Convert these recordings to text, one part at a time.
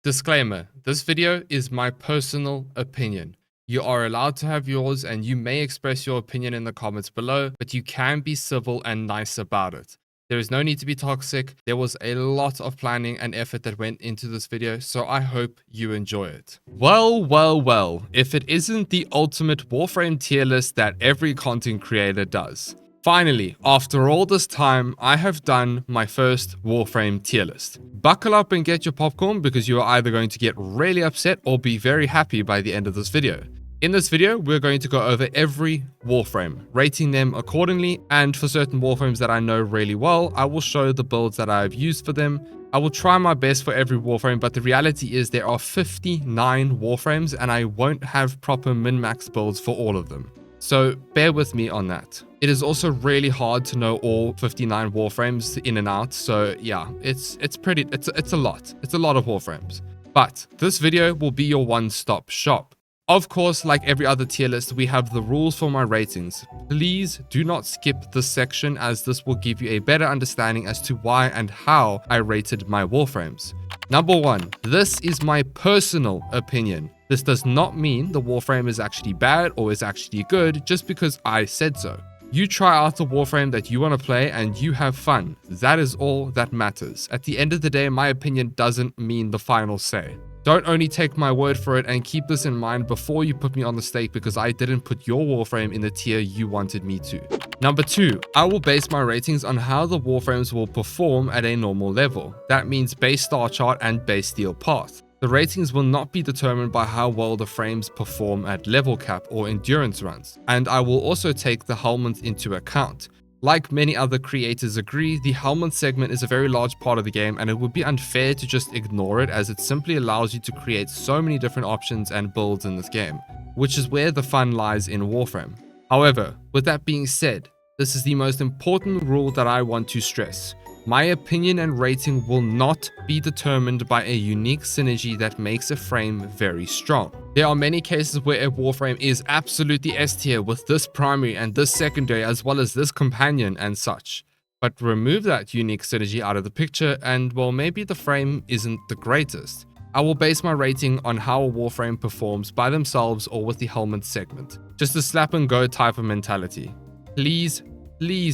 Disclaimer, this video is my personal opinion. You are allowed to have yours and you may express your opinion in the comments below, but you can be civil and nice about it. There is no need to be toxic. There was a lot of planning and effort that went into this video, so I hope you enjoy it. Well, if it isn't the ultimate Warframe tier list that every content creator does. Finally, after all this time, I have done my first Warframe tier list. Buckle up and get your popcorn because you are either going to get really upset or be very happy by the end of this video. In this video, we're going to go over every Warframe, rating them accordingly, and for certain Warframes that I know really well, I will show the builds that I've used for them. I will try my best for every Warframe, but the reality is there are 59 Warframes and I won't have proper min-max builds for all of them. So bear with me on that. It is also really hard to know all 59 Warframes in and out, so yeah, it's a lot. It's a lot of Warframes. But this video will be your one-stop shop. Of course, like every other tier list, we have the rules for my ratings. Please do not skip this section as this will give you a better understanding as to why and how I rated my Warframes. Number 1, this is my personal opinion. This does not mean the Warframe is actually bad or is actually good just because I said so. You try out the Warframe that you want to play and you have fun. That is all that matters. At the end of the day, my opinion doesn't mean the final say. Don't only take my word for it, and keep this in mind before you put me on the stake because I didn't put your Warframe in the tier you wanted me to. Number 2, I will base my ratings on how the Warframes will perform at a normal level. That means base star chart and base steel path. The ratings will not be determined by how well the frames perform at level cap or endurance runs, and I will also take the helmet into account. Like many other creators agree, the helmet segment is a very large part of the game and it would be unfair to just ignore it as it simply allows you to create so many different options and builds in this game, which is where the fun lies in Warframe. However, with that being said, this is the most important rule that I want to stress. My opinion and rating will not be determined by a unique synergy that makes a frame very strong. There are many cases where a Warframe is absolutely S tier with this primary and this secondary as well as this companion and such. But remove that unique synergy out of the picture and well, maybe the frame isn't the greatest. I will base my rating on how a Warframe performs by themselves or with the helmet segment. Just a slap and go type of mentality. Please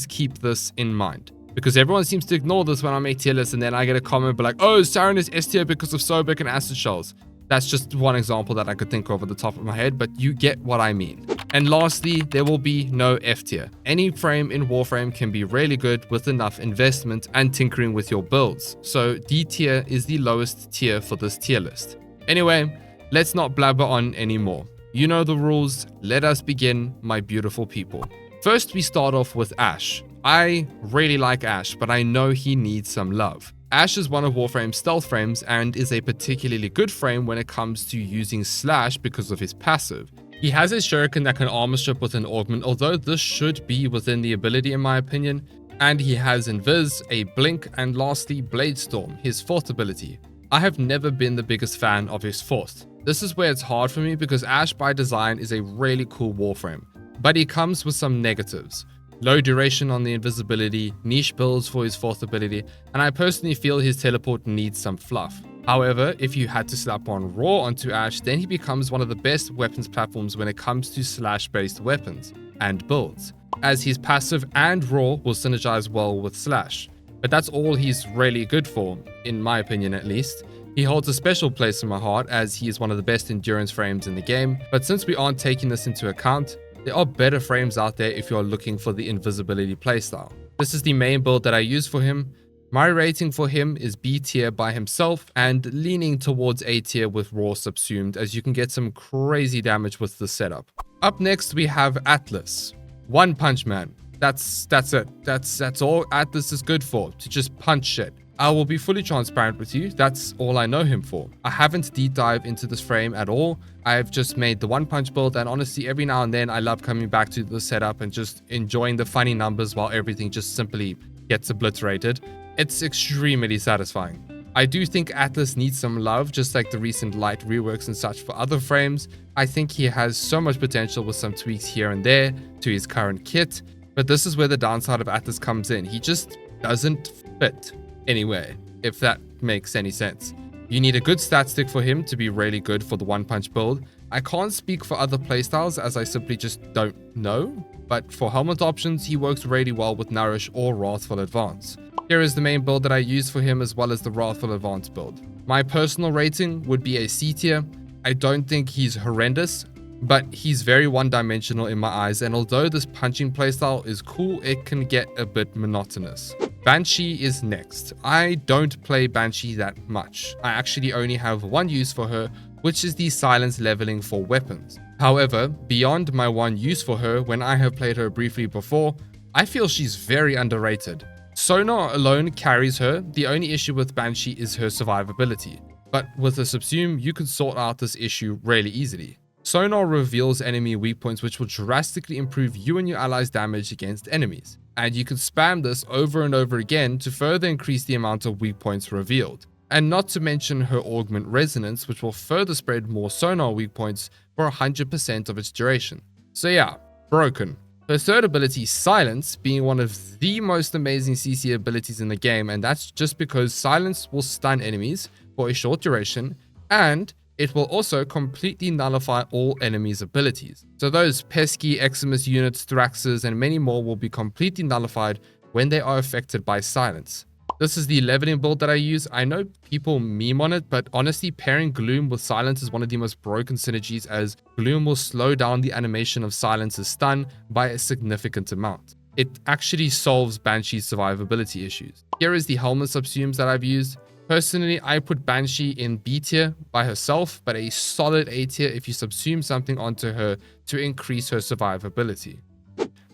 keep this in mind. Because everyone seems to ignore this when I make tier lists and then I get a comment like, oh, Siren is S tier because of Sobek and Acid Shells. That's just one example that I could think of at the top of my head, but you get what I mean. And lastly, there will be no F tier. Any frame in Warframe can be really good with enough investment and tinkering with your builds. So D tier is the lowest tier for this tier list. Anyway, let's not blabber on anymore. You know the rules. Let us begin, my beautiful people. First, we start off with Ashe. I really like Ashe, but I know he needs some love. Ashe is one of Warframe's stealth frames and is a particularly good frame when it comes to using slash because of his passive. He has a shuriken that can armor strip with an augment, although this should be within the ability in my opinion, and he has invis, a blink, and lastly Bladestorm, his fourth ability. I have never been the biggest fan of his fourth. This is where it's hard for me because Ashe by design is a really cool Warframe, but he comes with some negatives. Low duration on the invisibility, niche builds for his fourth ability, and I personally feel his teleport needs some fluff. However, if you had to slap on Raw onto Ashe, then he becomes one of the best weapons platforms when it comes to slash based weapons and builds, as his passive and Raw will synergize well with slash. But that's all he's really good for, in my opinion at least. He holds a special place in my heart as he is one of the best endurance frames in the game, but since we aren't taking this into account, there are better frames out there if you are looking for the invisibility playstyle. This is the main build that I use for him. My rating for him is B tier by himself and leaning towards A tier with Raw subsumed as you can get some crazy damage with the setup. Up next we have Atlas. One punch man. That's it. That's all Atlas is good for, to just punch shit. I will be fully transparent with you, that's all I know him for. I haven't deep dived into this frame at all. I've just made the one punch build and honestly every now and then I love coming back to the setup and just enjoying the funny numbers while everything just simply gets obliterated. It's extremely satisfying. I do think Atlas needs some love, just like the recent light reworks and such for other frames. I think he has so much potential with some tweaks here and there to his current kit, but this is where the downside of Atlas comes in. He just doesn't fit anyway, if that makes any sense. You need a good stat stick for him to be really good for the one punch build. I can't speak for other playstyles as I simply just don't know, but for helmet options, he works really well with Nourish or Wrathful Advance. Here is the main build that I use for him as well as the Wrathful Advance build. My personal rating would be a C tier. I don't think he's horrendous, but he's very one-dimensional in my eyes, and although this punching playstyle is cool, it can get a bit monotonous. Banshee is next. I don't play Banshee that much. I actually only have one use for her, which is the silence leveling for weapons. However, beyond my one use for her, when I have played her briefly before, I feel she's very underrated. Sonar alone carries her. The only issue with Banshee is her survivability, but with a subsume, you can sort out this issue really easily. Sonar reveals enemy weak points, which will drastically improve you and your allies' damage against enemies, and you can spam this over and over again to further increase the amount of weak points revealed. And not to mention her augment resonance, which will further spread more sonar weak points for 100% of its duration. So yeah, broken. Her third ability, Silence, being one of the most amazing CC abilities in the game, and that's just because Silence will stun enemies for a short duration, and it will also completely nullify all enemies' abilities. So those pesky Eximus units, Thraxes, and many more will be completely nullified when they are affected by Silence. This is the leveling build that I use. I know people meme on it, but honestly, pairing Gloom with Silence is one of the most broken synergies, as Gloom will slow down the animation of Silence's stun by a significant amount. It actually solves Banshee's survivability issues. Here is the helmet subsumes that I've used. Personally, I put Banshee in B tier by herself, but a solid A tier if you subsume something onto her to increase her survivability.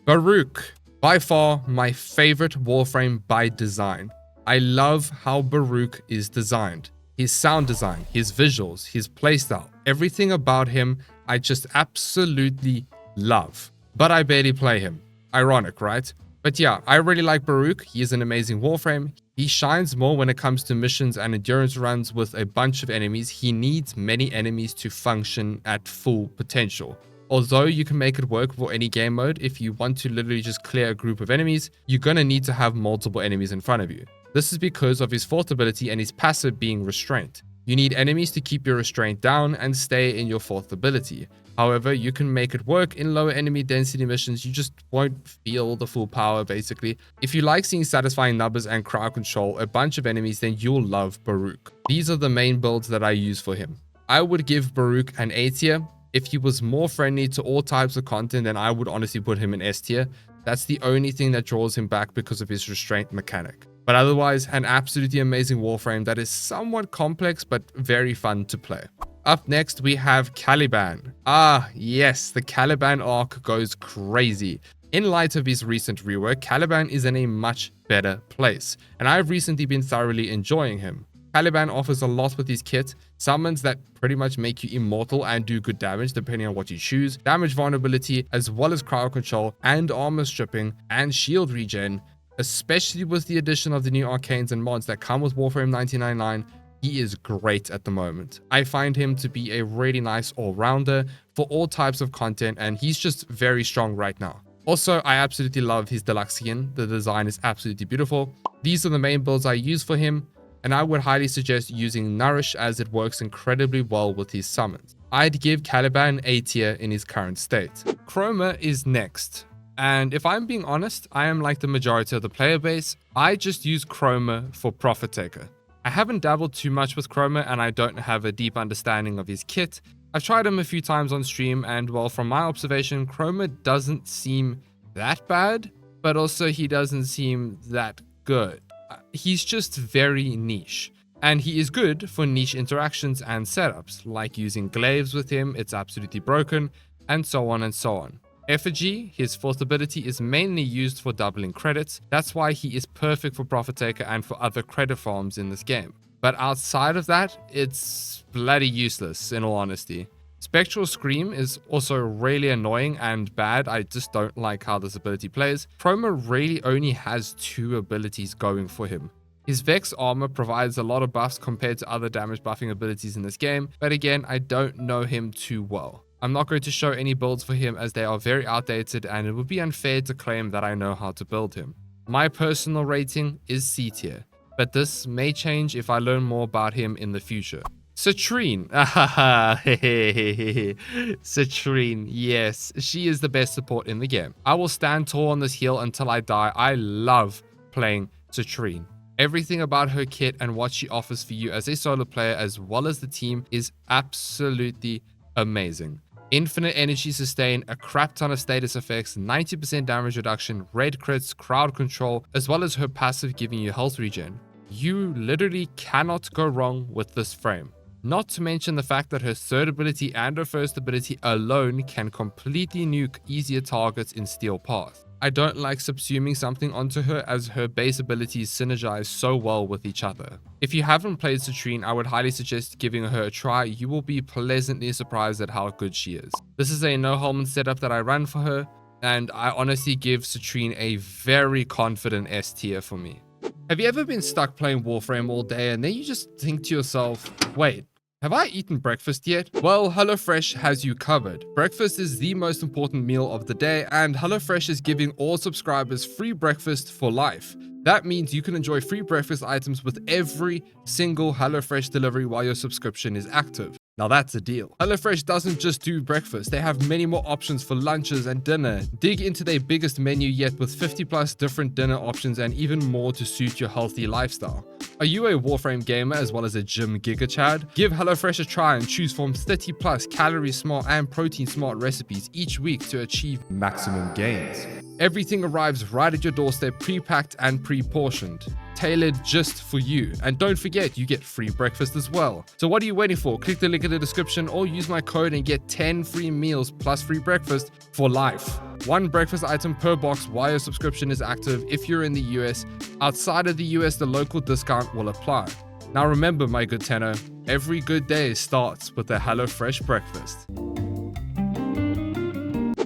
Baruuk, by far my favorite Warframe by design. I love how Baruuk is designed. His sound design, his visuals, his playstyle, everything about him I just absolutely love. But I barely play him. Ironic, right? But yeah, I really like Baruuk. He is an amazing Warframe. He shines more when it comes to missions and endurance runs with a bunch of enemies. He needs many enemies to function at full potential. Although you can make it work for any game mode, if you want to literally just clear a group of enemies, you're gonna need to have multiple enemies in front of you. This is because of his fourth ability and his passive being Restraint. You need enemies to keep your restraint down and stay in your fourth ability. However, you can make it work in lower enemy density missions. You just won't feel the full power, basically. If you like seeing satisfying numbers and crowd control a bunch of enemies, then you'll love Baruuk. These are the main builds that I use for him. I would give Baruuk an A tier. If he was more friendly to all types of content, then I would honestly put him in S tier. That's the only thing that draws him back because of his restraint mechanic. But otherwise, an absolutely amazing Warframe that is somewhat complex but very fun to play. Up next, we have Caliban. Ah, yes, the Caliban arc goes crazy. In light of his recent rework, Caliban is in a much better place, and I've recently been thoroughly enjoying him. Caliban offers a lot with his kit, summons that pretty much make you immortal and do good damage depending on what you choose, damage vulnerability, as well as crowd control and armor stripping and shield regen. Especially with the addition of the new arcanes and mods that come with Warframe 1999, he is great at the moment. I find him to be a really nice all-rounder for all types of content, and he's just very strong right now. Also, I absolutely love his deluxe skin. The design is absolutely beautiful. These are the main builds I use for him, and I would highly suggest using Nourish as it works incredibly well with his summons. I'd give Caliban A tier in his current state. Chroma is next. And if I'm being honest, I am like the majority of the player base. I just use Chroma for Profit Taker. I haven't dabbled too much with Chroma and I don't have a deep understanding of his kit. I've tried him a few times on stream and well, from my observation, Chroma doesn't seem that bad, but also he doesn't seem that good. He's just very niche. And he is good for niche interactions and setups, like using glaives with him, it's absolutely broken, and so on and so on. Effigy, his fourth ability, is mainly used for doubling credits. That's why he is perfect for Profit Taker and for other credit farms in this game. But outside of that, it's bloody useless, in all honesty. Spectral Scream is also really annoying and bad. I just don't like how this ability plays. Chroma really only has two abilities going for him. His Vex armor provides a lot of buffs compared to other damage buffing abilities in this game, but again, I don't know him too well. I'm not going to show any builds for him as they are very outdated and it would be unfair to claim that I know how to build him. My personal rating is C tier, but this may change if I learn more about him in the future. Citrine. Citrine, yes, she is the best support in the game. I will stand tall on this hill until I die. I love playing Citrine. Everything about her kit and what she offers for you as a solo player as well as the team is absolutely amazing. Infinite energy sustain, a crap ton of status effects, 90% damage reduction, red crits, crowd control, as well as her passive giving you health regen. You literally cannot go wrong with this frame. Not to mention the fact that her third ability and her first ability alone can completely nuke easier targets in Steel Path. I don't like subsuming something onto her as her base abilities synergize so well with each other. If you haven't played Citrine, I would highly suggest giving her a try. You will be pleasantly surprised at how good she is. This is a no helmet setup that I ran for her, and I honestly give Citrine a very confident S tier for me. Have you ever been stuck playing Warframe all day and then you just think to yourself, wait, have I eaten breakfast yet? Well, HelloFresh has you covered. Breakfast is the most important meal of the day, and HelloFresh is giving all subscribers free breakfast for life. That means you can enjoy free breakfast items with every single HelloFresh delivery while your subscription is active. Now that's a deal. HelloFresh doesn't just do breakfast, they have many more options for lunches and dinner. Dig into their biggest menu yet with 50+ different dinner options and even more to suit your healthy lifestyle. Are you a Warframe gamer as well as a gym giga chad? Give HelloFresh a try and choose from 30+ calorie smart and protein smart recipes each week to achieve maximum gains. Everything arrives right at your doorstep, pre-packed and pre-portioned, tailored just for you. And don't forget, you get free breakfast as well. So what are you waiting for? Click the link in the description or use my code and get 10 free meals plus free breakfast for life. One breakfast item per box while your subscription is active if you're in the US. Outside of the US, the local discount will apply. Now remember, my good tenno, every good day starts with a HelloFresh breakfast.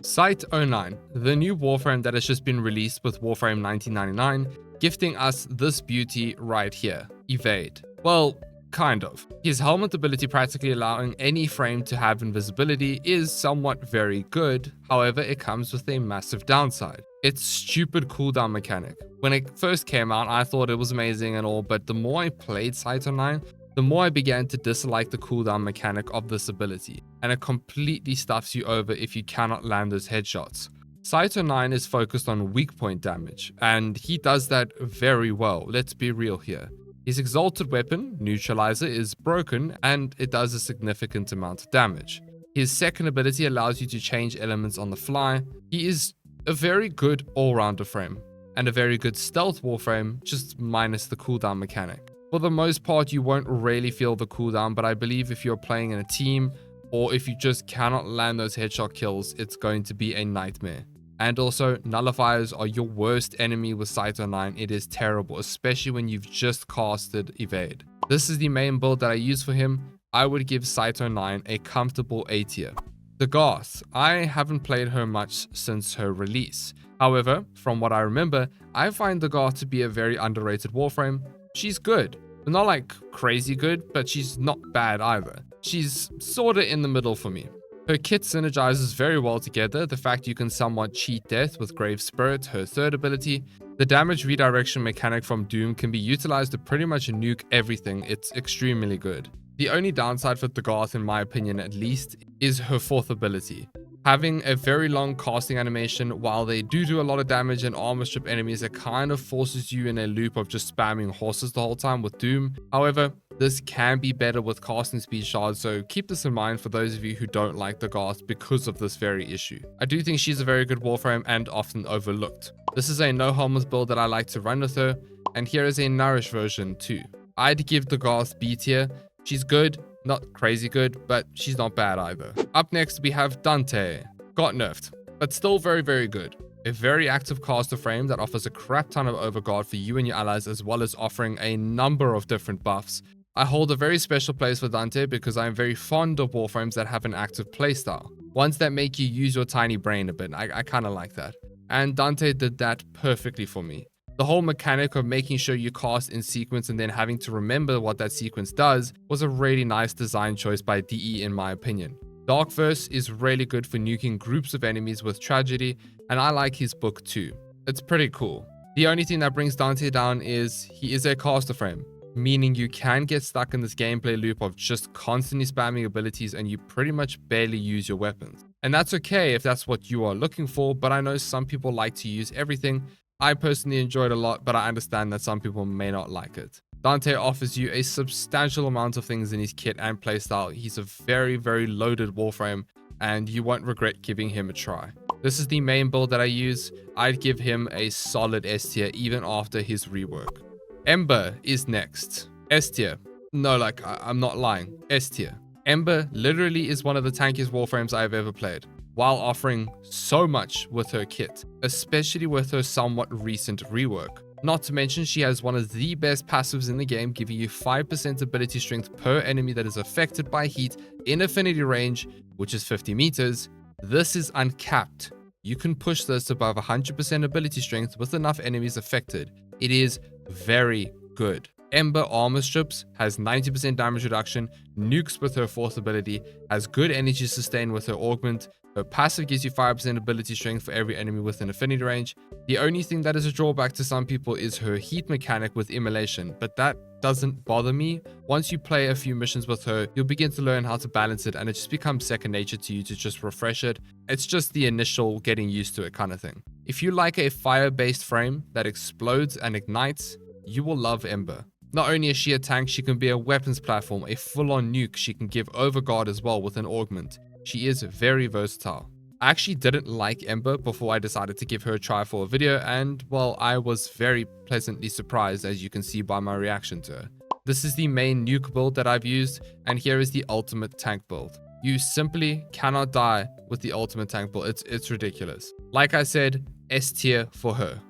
Cyte 09, the new Warframe that has just been released with Warframe 1999, gifting us this beauty right here, Evade. Well, kind of. His helmet ability practically allowing any frame to have invisibility is somewhat very good, however it comes with a massive downside. Its stupid cooldown mechanic. When it first came out I thought it was amazing and all, but the more I played Cyte 09, the more I began to dislike the cooldown mechanic of this ability, and it completely stuffs you over if you cannot land those headshots. Cyte 09 is focused on weak point damage, and he does that very well, let's be real here. His exalted weapon, Neutralizer, is broken and it does a significant amount of damage. His second ability allows you to change elements on the fly. He is a very good all-rounder frame, and a very good stealth Warframe, just minus the cooldown mechanic. For the most part, you won't really feel the cooldown, but I believe if you're playing in a team, or if you just cannot land those headshot kills, it's going to be a nightmare. And also, nullifiers are your worst enemy with Cyte 09. It is terrible, especially when you've just casted Evade. This is the main build that I use for him. I would give Cyte 09 a comfortable A tier. Dagath, I haven't played her much since her release. However, from what I remember, I find Dagath to be a very underrated Warframe. She's good. Not like crazy good, but she's not bad either. She's sorta in the middle for me. Her kit synergizes very well together. The fact you can somewhat cheat death with Grave Spirit, her third ability. The damage redirection mechanic from Doom can be utilized to pretty much nuke everything. It's extremely good. The only downside for Dagath, in my opinion at least, is her fourth ability. Having a very long casting animation, while they do a lot of damage and armor strip enemies, it kind of forces you in a loop of just spamming horses the whole time with Doom. However, this can be better with casting speed shards, so keep this in mind for those of you who don't like Dagath because of this very issue. I do think she's a very good Warframe and often overlooked. This is a no helmet build that I like to run with her, and here is a Nourish version too. I'd give Dagath B tier. She's good. Not crazy good, but she's not bad either. Up next, we have Dante. Got nerfed, but still very, very good. A very active caster frame that offers a crap ton of overguard for you and your allies, as well as offering a number of different buffs. I hold a very special place for Dante because I am very fond of Warframes that have an active playstyle. Ones that make you use your tiny brain a bit. I kind of like that. And Dante did that perfectly for me. The whole mechanic of making sure you cast in sequence and then having to remember what that sequence does was a really nice design choice by DE in my opinion. Darkverse is really good for nuking groups of enemies with tragedy, and I like his book too. It's pretty cool. The only thing that brings Dante down is he is a caster frame, meaning you can get stuck in this gameplay loop of just constantly spamming abilities and you pretty much barely use your weapons. And that's okay if that's what you are looking for, but I know some people like to use everything. I personally enjoy it a lot, but I understand that some people may not like it. Dante offers you a substantial amount of things in his kit and playstyle. He's a very, very loaded Warframe, and you won't regret giving him a try. This is the main build that I use. I'd give him a solid S tier even after his rework. Ember is next. S tier. No, like, I'm not lying. S tier. Ember literally is one of the tankiest Warframes I've ever played, while offering so much with her kit, especially with her somewhat recent rework. Not to mention, she has one of the best passives in the game, giving you 5% ability strength per enemy that is affected by heat in affinity range, which is 50 meters. This is uncapped. You can push this above 100% ability strength with enough enemies affected. It is very good. Ember armor strips, has 90% damage reduction, nukes with her 4th ability, has good energy sustain with her augment. Her passive gives you 5% ability strength for every enemy within affinity range. The only thing that is a drawback to some people is her heat mechanic with immolation, but that doesn't bother me. Once you play a few missions with her, you'll begin to learn how to balance it and it just becomes second nature to you to just refresh it. It's just the initial getting used to it kind of thing. If you like a fire-based frame that explodes and ignites, you will love Ember. Not only is she a tank, she can be a weapons platform, a full-on nuke. She can give overguard as well with an augment. She is very versatile. I actually didn't like Ember before I decided to give her a try for a video, and well, I was very pleasantly surprised, as you can see by my reaction to her. This is the main nuke build that I've used, and here is the ultimate tank build. You simply cannot die with the ultimate tank build. It's ridiculous. Like I said, S tier for her.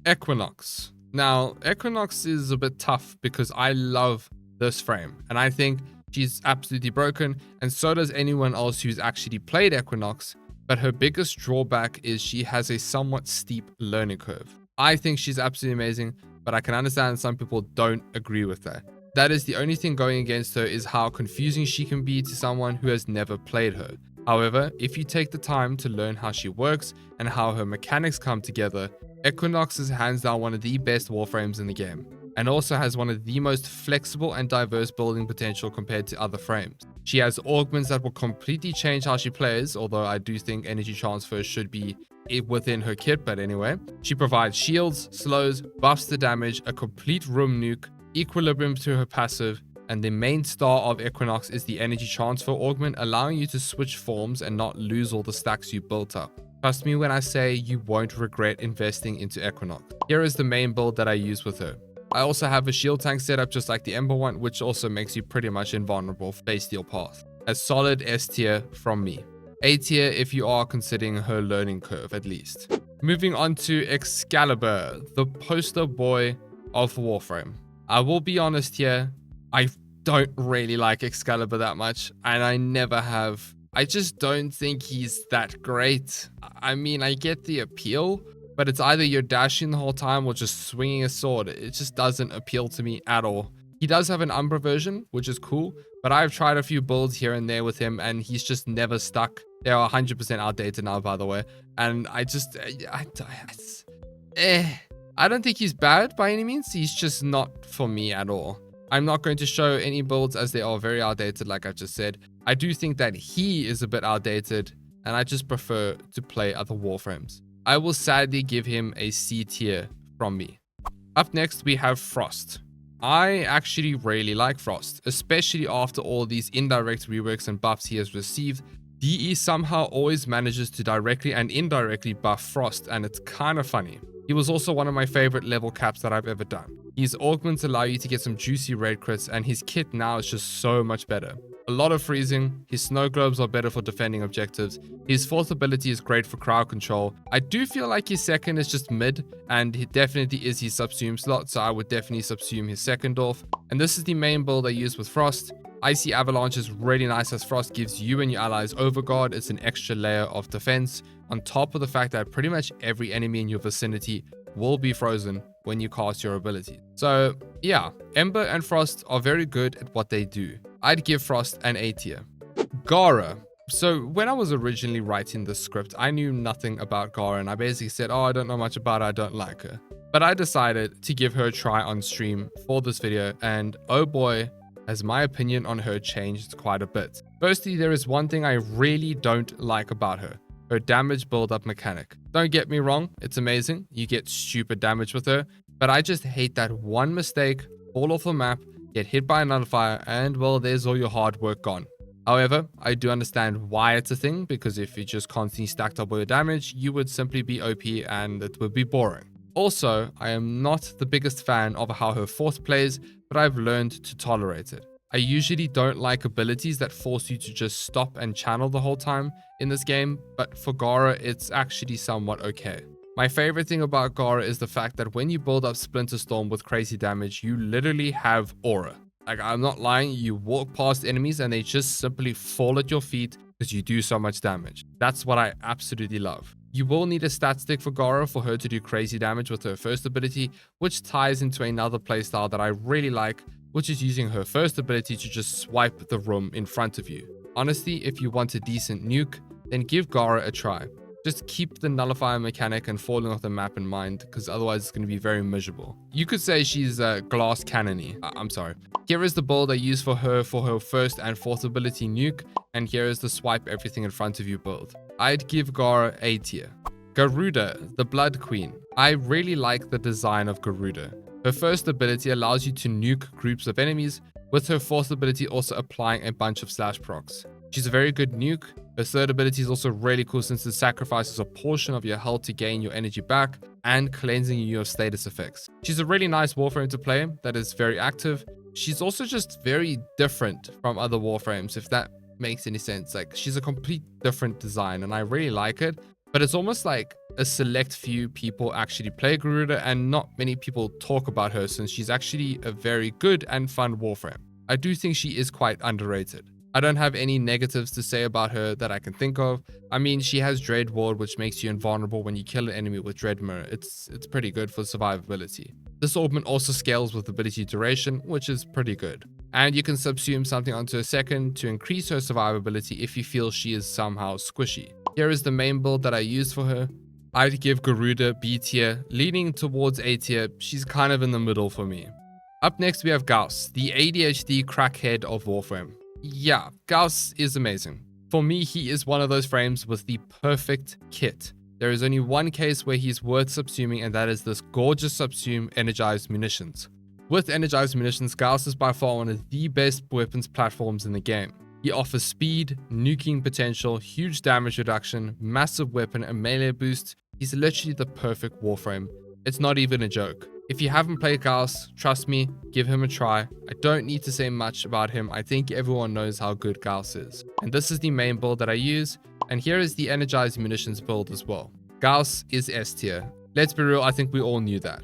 Equinox. Now, Equinox is a bit tough because I love this frame, and I think she's absolutely broken, and so does anyone else who's actually played Equinox, but her biggest drawback is she has a somewhat steep learning curve. I think she's absolutely amazing, but I can understand some people don't agree with that. That is the only thing going against her, is how confusing she can be to someone who has never played her. However, if you take the time to learn how she works and how her mechanics come together, Equinox is hands down one of the best Warframes in the game, and also has one of the most flexible and diverse building potential compared to other frames. She has augments that will completely change how she plays, although I do think energy transfer should be within her kit, but anyway. She provides shields, slows, buffs the damage, a complete room nuke, equilibrium to her passive, and the main star of Equinox is the energy transfer augment, allowing you to switch forms and not lose all the stacks you built up. Trust me when I say you won't regret investing into Equinox. Here is the main build that I use with her. I also have a shield tank setup just like the Ember one, which also makes you pretty much invulnerable for base steel path. A solid S tier from me. A tier if you are considering her learning curve at least. Moving on to Excalibur, the poster boy of Warframe. I will be honest here, I don't really like Excalibur that much, and I never have. I just don't think he's that great. I mean, I get the appeal, but it's either you're dashing the whole time or just swinging a sword. It just doesn't appeal to me at all. He does have an Umbra version, which is cool, but I've tried a few builds here and there with him, and he's just never stuck. They're 100% outdated now, by the way, and I don't think he's bad by any means. He's just not for me at all. I'm not going to show any builds as they are very outdated, like I just said. I do think that he is a bit outdated, and I just prefer to play other Warframes. I will sadly give him a C tier from me. Up next, we have Frost. I actually really like Frost, especially after all these indirect reworks and buffs he has received. DE somehow always manages to directly and indirectly buff Frost, and it's kind of funny. He was also one of my favorite level caps that I've ever done. His augments allow you to get some juicy raid crits, and his kit now is just so much better. A lot of freezing, his snow globes are better for defending objectives, his 4th ability is great for crowd control. I do feel like his 2nd is just mid, and he definitely is his subsume slot, so I would definitely subsume his 2nd off. And this is the main build I use with Frost. Icy Avalanche is really nice as Frost gives you and your allies overguard. It's an extra layer of defense, on top of the fact that pretty much every enemy in your vicinity will be frozen when you cast your ability. So yeah, Ember and Frost are very good at what they do. I'd give Frost an A tier. Gara. So when I was originally writing the script, I knew nothing about Gara, and I basically said, oh, I don't know much about her, I don't like her. But I decided to give her a try on stream for this video, and oh boy, has my opinion on her changed quite a bit. Firstly, there is one thing I really don't like about her damage build-up mechanic. Don't get me wrong, it's amazing, you get stupid damage with her, but I just hate that one mistake, fall off the map, get hit by a nullifier, and well, there's all your hard work gone. However, I do understand why it's a thing, because if you just constantly stacked up all your damage, you would simply be OP and it would be boring. Also, I am not the biggest fan of how her fourth plays, but I've learned to tolerate it. I usually don't like abilities that force you to just stop and channel the whole time in this game, but for Gara, it's actually somewhat okay. My favorite thing about Gara is the fact that when you build up Splinter Storm with crazy damage, you literally have aura. Like, I'm not lying, you walk past enemies and they just simply fall at your feet because you do so much damage. That's what I absolutely love. You will need a stat stick for Gara for her to do crazy damage with her first ability, which ties into another playstyle that I really like, which is using her first ability to just swipe the room in front of you. Honestly, if you want a decent nuke, then give Gara a try. Just keep the nullifier mechanic and falling off the map in mind, because otherwise it's going to be very miserable. You could say she's glass cannon-y. I'm sorry. Here is the build I use for her first and fourth ability nuke, and here is the swipe everything in front of you build. I'd give Gara A tier. Garuda, the Blood Queen. I really like the design of Garuda. Her first ability allows you to nuke groups of enemies, with her fourth ability also applying a bunch of slash procs. She's a very good nuke. Her third ability is also really cool since it sacrifices a portion of your health to gain your energy back and cleansing you of status effects. She's a really nice Warframe to play that is very active. She's also just very different from other Warframes, if that makes any sense. Like, she's a complete different design and I really like it, but it's almost like a select few people actually play Garuda and not many people talk about her since she's actually a very good and fun Warframe. I do think she is quite underrated. I don't have any negatives to say about her that I can think of. I mean, she has Dread Ward, which makes you invulnerable when you kill an enemy with Dread Mirror. It's pretty good for survivability. This augment also scales with ability duration, which is pretty good. And you can subsume something onto her second to increase her survivability if you feel she is somehow squishy. Here is the main build that I use for her. I'd give Garuda B tier, leaning towards A tier. She's kind of in the middle for me. Up next we have Gauss, the ADHD crackhead of Warframe. Yeah, Gauss is amazing. For me, he is one of those frames with the perfect kit. There is only one case where he's worth subsuming, and that is this gorgeous subsume energized munitions. With energized munitions, Gauss is by far one of the best weapons platforms in the game. He offers speed, nuking potential, huge damage reduction, massive weapon and melee boost. He's literally the perfect Warframe. It's not even a joke. If you haven't played Gauss, trust me, give him a try. I don't need to say much about him. I think everyone knows how good Gauss is. And this is the main build that I use. And here is the energized munitions build as well. Gauss is S tier. Let's be real, I think we all knew that.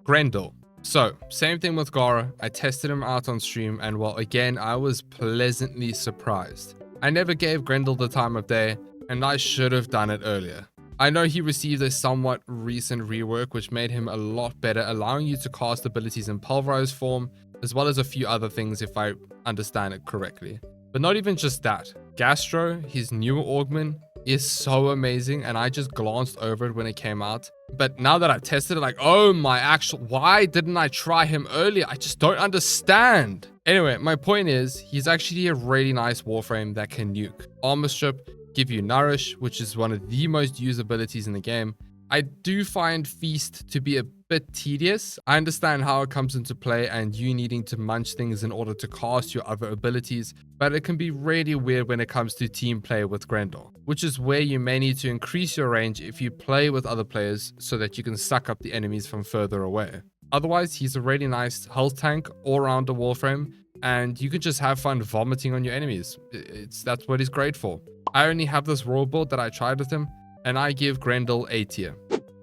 Grendel. So, same thing with Gara. I tested him out on stream and well, again, I was pleasantly surprised. I never gave Grendel the time of day and I should have done it earlier. I know he received a somewhat recent rework which made him a lot better, allowing you to cast abilities in pulverized form, as well as a few other things if I understand it correctly. But not even just that. Gastro, his newer augment, is so amazing and I just glanced over it when it came out. But now that I've tested it, like, oh my actual, why didn't I try him earlier? I just don't understand. Anyway, my point is, he's actually a really nice Warframe that can nuke. Armor strip, give you Nourish, which is one of the most used abilities in the game. I do find Feast to be a bit tedious. I understand how it comes into play and you needing to munch things in order to cast your other abilities, but it can be really weird when it comes to team play with Grendel, which is where you may need to increase your range if you play with other players so that you can suck up the enemies from further away. Otherwise, he's a really nice health tank all around the Warframe, and you can just have fun vomiting on your enemies. That's what he's great for. I only have this raw build that I tried with him, and I give Grendel A tier.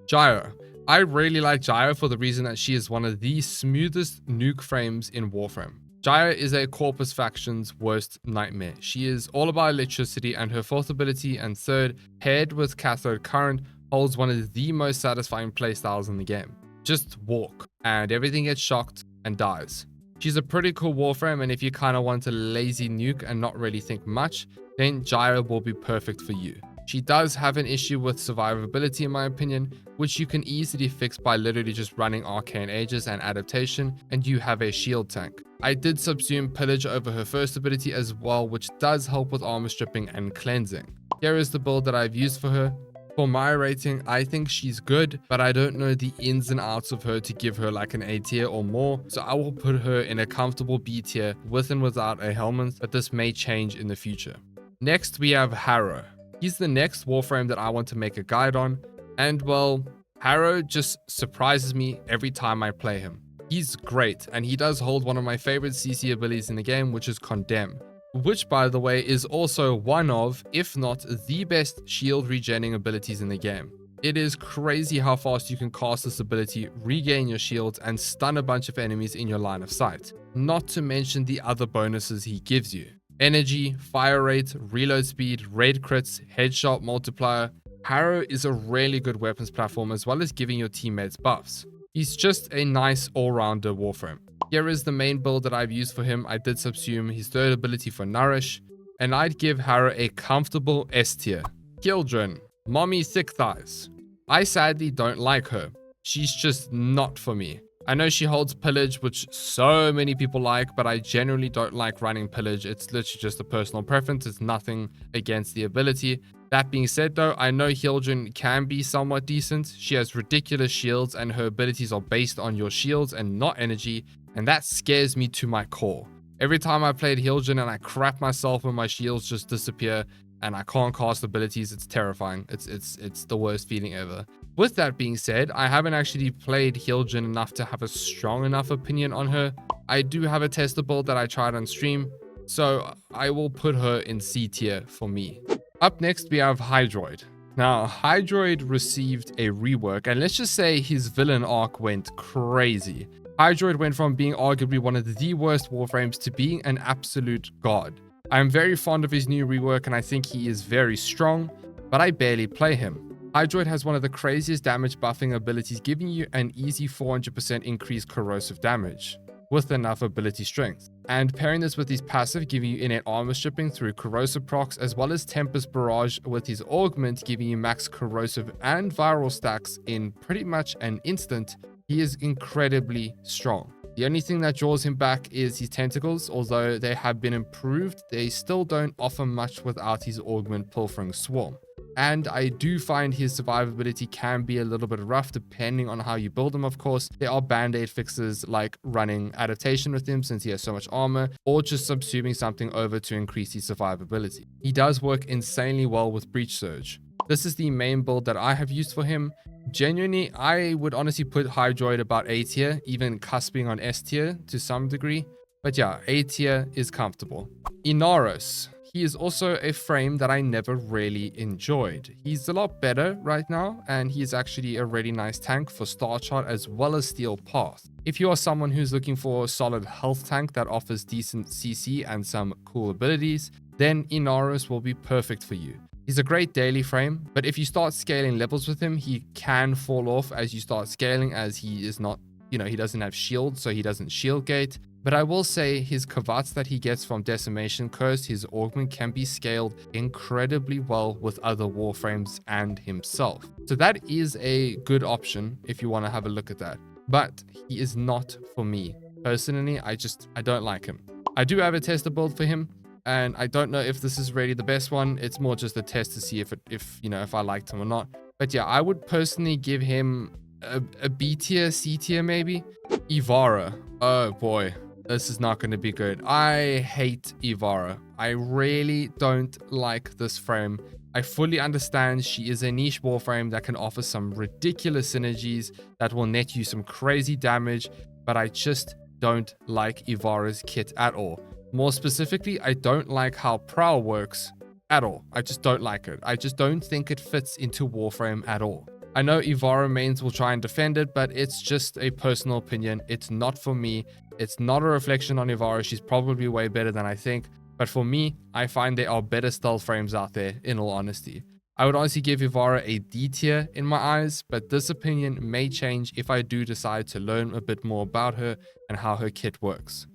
Gyre. I really like Gyre for the reason that she is one of the smoothest nuke frames in Warframe. Gyre is a Corpus faction's worst nightmare. She is all about electricity, and her fourth ability and third, paired with cathode current, holds one of the most satisfying playstyles in the game. Just walk, and everything gets shocked and dies. She's a pretty cool Warframe, and if you kind of want a lazy nuke and not really think much, then Gyre will be perfect for you. She does have an issue with survivability in my opinion, which you can easily fix by literally just running Arcane Aegis and Adaptation, and you have a shield tank. I did subsume Pillage over her first ability as well, which does help with armor stripping and cleansing. Here is the build that I've used for her. For my rating, I think she's good, but I don't know the ins and outs of her to give her like an A tier or more, so I will put her in a comfortable B tier with and without a helmet, but this may change in the future. Next, we have Harrow. He's the next Warframe that I want to make a guide on, and well, Harrow just surprises me every time I play him. He's great, and he does hold one of my favorite CC abilities in the game, which is Condemn, which by the way is also one of, if not the best shield regenerating abilities in the game. It is crazy how fast you can cast this ability, regain your shields, and stun a bunch of enemies in your line of sight. Not to mention the other bonuses he gives you. Energy, fire rate, reload speed, raid crits, headshot multiplier. Harrow is a really good weapons platform as well as giving your teammates buffs. He's just a nice all-rounder Warframe. Here is the main build that I've used for him. I did subsume his third ability for Nourish, and I'd give Harrow a comfortable S tier. Hildryn, Mommy Thick Thighs. I sadly don't like her. She's just not for me. I know she holds Pillage, which so many people like, but I generally don't like running Pillage. It's literally just a personal preference. It's nothing against the ability. That being said though, I know Hildryn can be somewhat decent. She has ridiculous shields and her abilities are based on your shields and not energy, and that scares me to my core. Every time I played Hildryn and I crap myself when my shields just disappear and I can't cast abilities, it's terrifying. It's the worst feeling ever. With that being said, I haven't actually played Hildryn enough to have a strong enough opinion on her. I do have a tester build that I tried on stream, so I will put her in C tier for me. Up next, we have Hydroid. Now, Hydroid received a rework, and let's just say his villain arc went crazy. Hydroid went from being arguably one of the worst Warframes to being an absolute god. I am very fond of his new rework, and I think he is very strong, but I barely play him. Hydroid has one of the craziest damage buffing abilities, giving you an easy 400% increased corrosive damage with enough ability strength. And pairing this with his passive, giving you innate armor stripping through corrosive procs, as well as Tempest Barrage with his augment, giving you max corrosive and viral stacks in pretty much an instant, he is incredibly strong. The only thing that draws him back is his tentacles. Although they have been improved, they still don't offer much without his augment Pilfering Swarm. And I do find his survivability can be a little bit rough depending on how you build him, of course. There are band-aid fixes like running adaptation with him since he has so much armor, or just subsuming something over to increase his survivability. He does work insanely well with Breach Surge. This is the main build that I have used for him. Genuinely, I would honestly put Hydroid about A tier, even cusping on S tier to some degree. But yeah, A tier is comfortable. Inaros. He is also a frame that I never really enjoyed. He's a lot better right now, and he is actually a really nice tank for Star Chart as well as Steel Path. If you are someone who's looking for a solid health tank that offers decent CC and some cool abilities, then Inaros will be perfect for you. He's a great daily frame, but if you start scaling levels with him, he can fall off as you start scaling, as he is not, he doesn't have shield, so he doesn't shield gate. But I will say his Kavats that he gets from Decimation Curse, his augment can be scaled incredibly well with other Warframes and himself. So that is a good option if you want to have a look at that. But he is not for me. Personally, I don't like him. I do have a tester build for him, and I don't know if this is really the best one. It's more just a test to see if I liked him or not. But yeah, I would personally give him a B tier, C tier maybe. Ivara. Oh boy. This is not going to be good. I hate Ivara. I really don't like this frame. I fully understand she is a niche Warframe that can offer some ridiculous synergies that will net you some crazy damage, but I just don't like Ivara's kit at all. More specifically, I don't like how Prowl works at all. I just don't like it. I just don't think it fits into Warframe at all. I know Ivara mains will try and defend it, but it's just a personal opinion. It's not for me. It's not a reflection on Ivara. She's probably way better than I think. But for me, I find there are better stealth frames out there, in all honesty. I would honestly give Ivara a D tier in my eyes, but this opinion may change if I do decide to learn a bit more about her and how her kit works.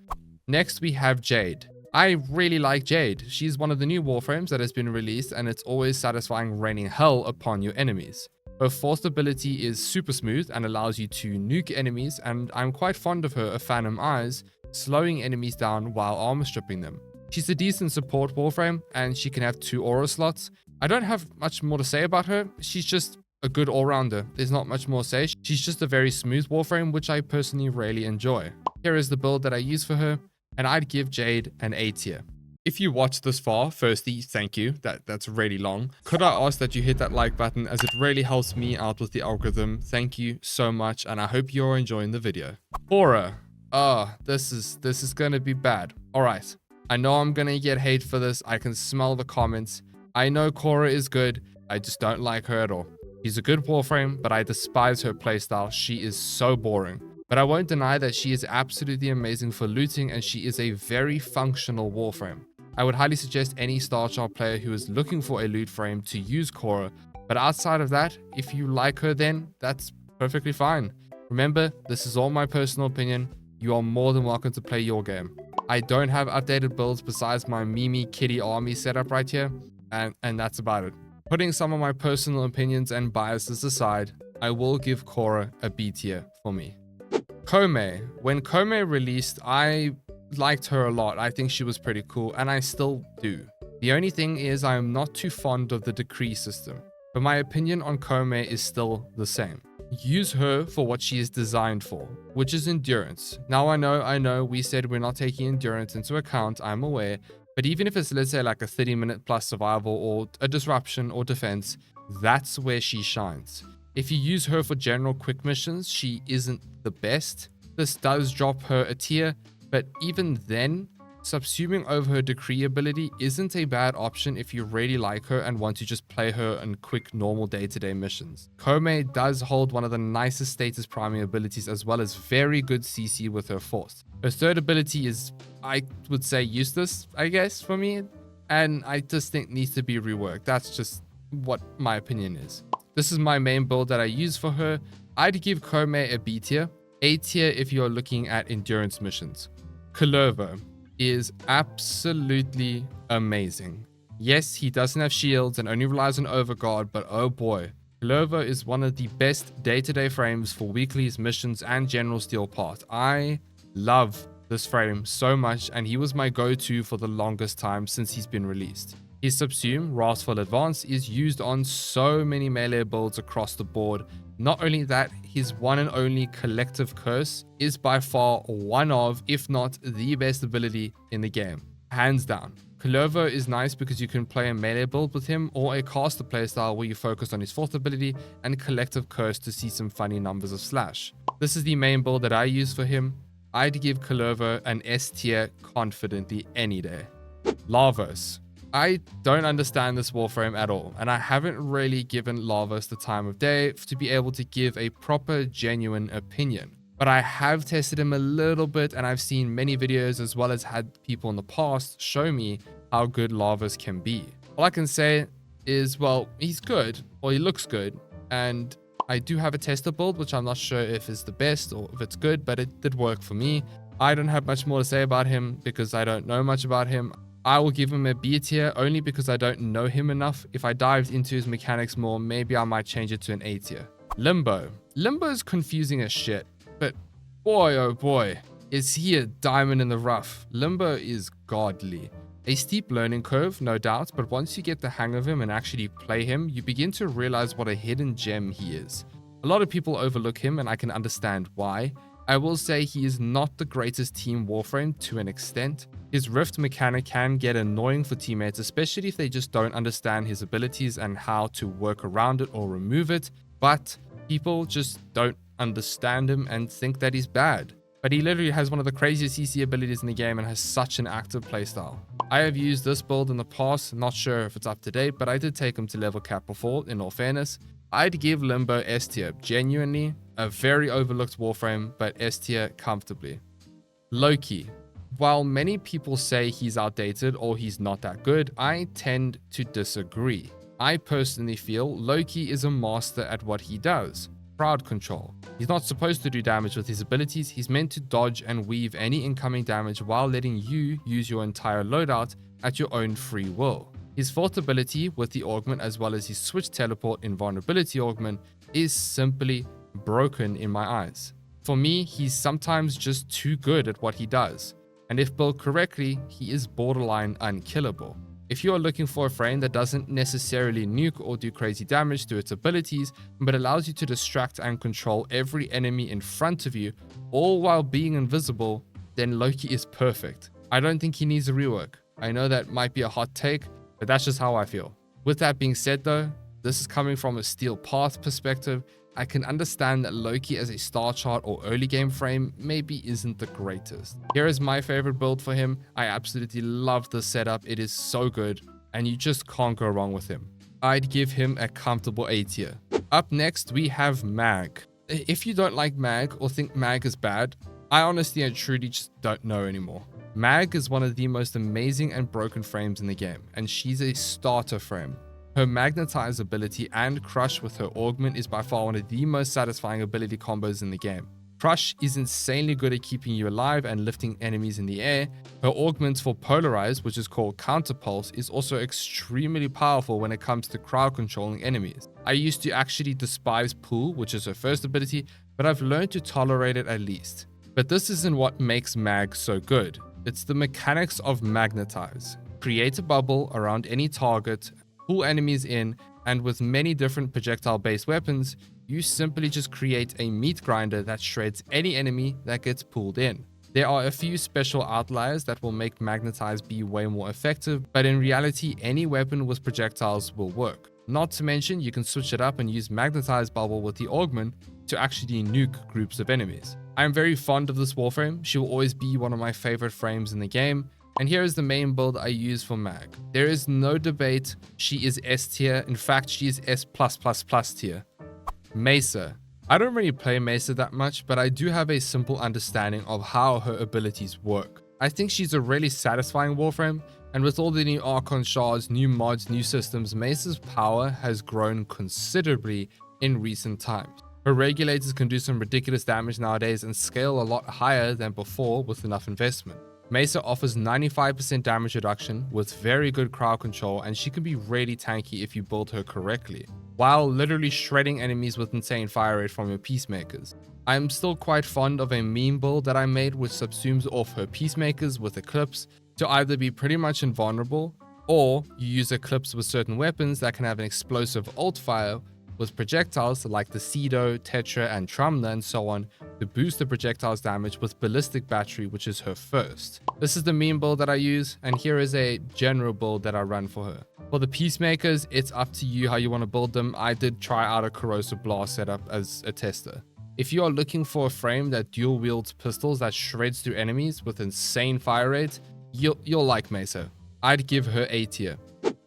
Next, we have Jade. I really like Jade. She's one of the new Warframes that has been released, and it's always satisfying raining hell upon your enemies. Her forced ability is super smooth and allows you to nuke enemies, and I'm quite fond of her Phantom Eyes, slowing enemies down while armor stripping them. She's a decent support Warframe, and she can have 2 aura slots. I don't have much more to say about her. She's just a good all-rounder. There's not much more to say. She's just a very smooth Warframe, which I personally really enjoy. Here is the build that I use for her, and I'd give Jade an A tier. If you watched this far, firstly, thank you. That's really long. Could I ask that you hit that like button, as it really helps me out with the algorithm. Thank you so much, and I hope you're enjoying the video. Khora. This is gonna be bad. Alright. I know I'm gonna get hate for this. I can smell the comments. I know Khora is good. I just don't like her at all. She's a good Warframe, but I despise her playstyle. She is so boring. But I won't deny that she is absolutely amazing for looting, and she is a very functional Warframe. I would highly suggest any Star Chart player who is looking for a loot frame to use Khora, but outside of that, if you like her, then that's perfectly fine. Remember, this is all my personal opinion. You are more than welcome to play your game. I don't have updated builds besides my Mimi Kitty army setup right here, and that's about it. Putting some of my personal opinions and biases aside, I will give Khora a B tier for me. Koumei. When Koumei released, I liked her a lot. I think she was pretty cool, and I still do. The only thing is I am not too fond of the decree system, but my opinion on Koumei is still the same. Use her for what she is designed for, which is endurance. Now I know, we said we're not taking endurance into account, I'm aware, but even if it's, let's say, like a 30-minute plus survival or a disruption or defense, that's where she shines. If you use her for general quick missions, she isn't the best. This does drop her a tier, but even then, subsuming over her decree ability isn't a bad option if you really like her and want to just play her in quick normal day-to-day missions. Koumei does hold one of the nicest status priming abilities, as well as very good CC with her force. Her third ability is, I would say, useless, I guess, for me, and I just think needs to be reworked. That's just what my opinion is. This is my main build that I use for her. I'd give Koumei a B tier, A tier if you're looking at endurance missions. Kullervo is absolutely amazing. Yes, he doesn't have shields and only relies on overguard, but oh boy, Kullervo is one of the best day-to-day frames for weeklies, missions, and general steel part. I love this frame so much, and he was my go-to for the longest time since he's been released. His Subsume, Wrathful Advance, is used on so many melee builds across the board. Not only that, his one and only Collective Curse is by far one of, if not the best ability in the game. Hands down. Kullervo is nice because you can play a melee build with him or a caster playstyle where you focus on his fourth ability and Collective Curse to see some funny numbers of slash. This is the main build that I use for him. I'd give Kullervo an S tier confidently any day. Lavos. I don't understand this Warframe at all, and I haven't really given Lavos the time of day to be able to give a proper, genuine opinion. But I have tested him a little bit, and I've seen many videos as well as had people in the past show me how good Lavos can be. All I can say is, well, he's good, or he looks good, and I do have a tester build, which I'm not sure if it's the best or if it's good, but it did work for me. I don't have much more to say about him because I don't know much about him. I will give him a B tier only because I don't know him enough. If I dived into his mechanics more, maybe I might change it to an A tier. Limbo. Limbo is confusing as shit, but boy oh boy, is he a diamond in the rough. Limbo is godly. A steep learning curve, no doubt, but once you get the hang of him and actually play him, you begin to realize what a hidden gem he is. A lot of people overlook him, and I can understand why. I will say he is not the greatest team Warframe to an extent. His Rift mechanic can get annoying for teammates, especially if they just don't understand his abilities and how to work around it or remove it, but people just don't understand him and think that he's bad. But he literally has one of the craziest CC abilities in the game and has such an active playstyle. I have used this build in the past, not sure if it's up to date, but I did take him to level cap before, in all fairness. I'd give Limbo S tier, genuinely a very overlooked Warframe, but S tier comfortably. Loki. While many people say he's outdated or he's not that good, I tend to disagree. I personally feel Loki is a master at what he does. Crowd control. He's not supposed to do damage with his abilities, he's meant to dodge and weave any incoming damage while letting you use your entire loadout at your own free will. His fourth ability with the augment as well as his switch teleport invulnerability augment is simply broken in my eyes. For me, he's sometimes just too good at what he does, and if built correctly, he is borderline unkillable. If you are looking for a frame that doesn't necessarily nuke or do crazy damage to its abilities, but allows you to distract and control every enemy in front of you, all while being invisible, then Loki is perfect. I don't think he needs a rework. I know that might be a hot take, but that's just how I feel. With that being said though, this is coming from a Steel Path perspective. I can understand that Loki as a star chart or early game frame maybe isn't the greatest. Here is my favorite build for him. I absolutely love the setup. It is so good and you just can't go wrong with him. I'd give him a comfortable A tier. Up next we have Mag. If you don't like Mag or think Mag is bad, I honestly and truly just don't know anymore. Mag is one of the most amazing and broken frames in the game, and she's a starter frame. Her magnetize ability and crush with her augment is by far one of the most satisfying ability combos in the game. Crush is insanely good at keeping you alive and lifting enemies in the air. Her augment for polarize, which is called counterpulse, is also extremely powerful when it comes to crowd controlling enemies. I used to actually despise pull, which is her first ability, but I've learned to tolerate it at least. But this isn't what makes Mag so good. It's the mechanics of magnetize. Create a bubble around any target, pull enemies in, and with many different projectile-based weapons, you simply just create a meat grinder that shreds any enemy that gets pulled in. There are a few special outliers that will make magnetize be way more effective, but in reality, any weapon with projectiles will work. Not to mention, you can switch it up and use magnetize bubble with the augment to actually nuke groups of enemies. I am very fond of this Warframe. She will always be one of my favorite frames in the game. And here is the main build I use for Mag. There is no debate, she is S tier. In fact, she is S+++ tier. Mesa. I don't really play Mesa that much, but I do have a simple understanding of how her abilities work. I think she's a really satisfying Warframe, and with all the new Archon shards, new mods, new systems, Mesa's power has grown considerably in recent times. Her regulators can do some ridiculous damage nowadays and scale a lot higher than before with enough investment. Mesa offers 95% damage reduction with very good crowd control, and she can be really tanky if you build her correctly, while literally shredding enemies with insane fire rate from your peacemakers. I am still quite fond of a meme build that I made which subsumes off her peacemakers with Eclipse to either be pretty much invulnerable, or you use Eclipse with certain weapons that can have an explosive ult fire with projectiles like the Cedo, Tetra, and Trumna and so on to boost the projectile's damage with Ballistic Battery, which is her first. This is the meme build that I use, and here is a general build that I run for her. For the Peacemakers, it's up to you how you want to build them. I did try out a Corrosive Blast setup as a tester. If you are looking for a frame that dual wields pistols that shreds through enemies with insane fire rate, you'll like Mesa. I'd give her A tier.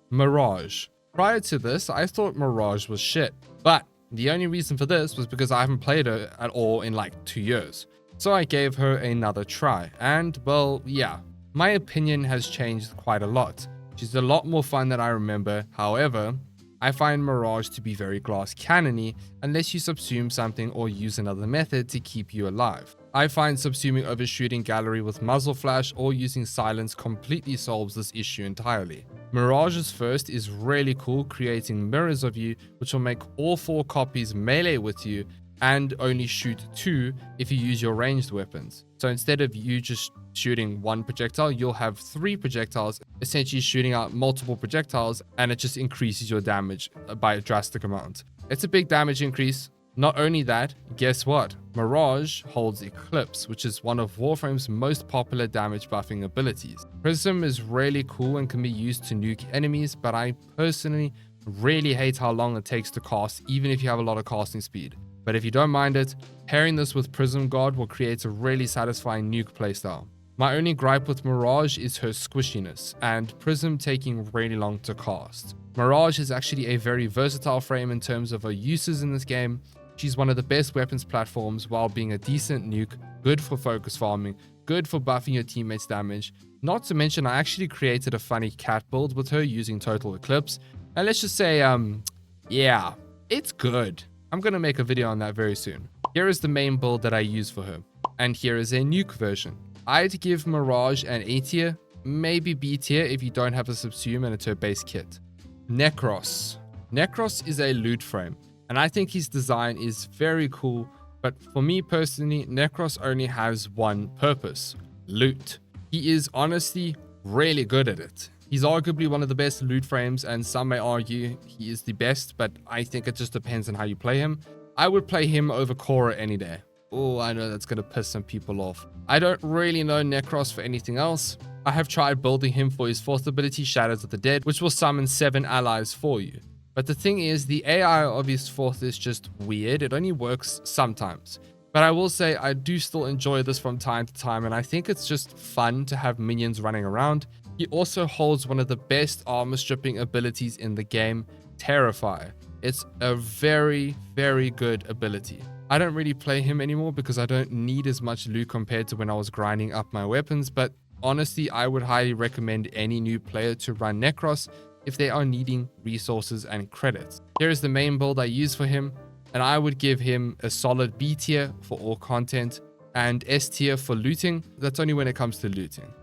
Mirage. Prior to this, I thought Mirage was shit, but the only reason for this was because I haven't played her at all in like 2 years. So I gave her another try, and well, yeah, my opinion has changed quite a lot. She's a lot more fun than I remember. However, I find Mirage to be very glass cannony unless you subsume something or use another method to keep you alive. I find subsuming overshooting gallery with muzzle flash or using silence completely solves this issue entirely. Mirage's first is really cool, creating mirrors of you, which will make all 4 copies melee with you and only shoot 2 if you use your ranged weapons. So instead of you just shooting 1 projectile, you'll have 3 projectiles, essentially shooting out multiple projectiles, and it just increases your damage by a drastic amount. It's a big damage increase. Not only that, guess what? Mirage holds Eclipse, which is one of Warframe's most popular damage buffing abilities. Prism is really cool and can be used to nuke enemies, but I personally really hate how long it takes to cast, even if you have a lot of casting speed. But if you don't mind it, pairing this with Prism Guard will create a really satisfying nuke playstyle. My only gripe with Mirage is her squishiness, and Prism taking really long to cast. Mirage is actually a very versatile frame in terms of her uses in this game. She's one of the best weapons platforms while being a decent nuke, good for focus farming, good for buffing your teammates' damage, Not to mention, I actually created a funny cat build with her using Total Eclipse. And let's just say, yeah, it's good. I'm going to make a video on that very soon. Here is the main build that I use for her. And here is a nuke version. I'd give Mirage an A tier, maybe B tier if you don't have a subsume and it's her base kit. Nekros. Nekros is a loot frame, and I think his design is very cool, but for me personally, Nekros only has one purpose: loot. He is honestly really good at it. He's arguably one of the best loot frames, and some may argue he is the best, but I think it just depends on how you play him. I would play him over Khora any day. Oh, I know that's going to piss some people off. I don't really know Nekros for anything else. I have tried building him for his 4th ability, Shadows of the Dead, which will summon 7 allies for you. But the thing is, the AI of his 4th is just weird. It only works sometimes. But I will say I do still enjoy this from time to time, and I think it's just fun to have minions running around. He also holds one of the best armor stripping abilities in the game, Terrify. It's a very, very good ability. I don't really play him anymore because I don't need as much loot compared to when I was grinding up my weapons, but honestly, I would highly recommend any new player to run Nekros if they are needing resources and credits. Here is the main build I use for him, and I would give him a solid B tier for all content and S tier for looting. That's only when it comes to looting.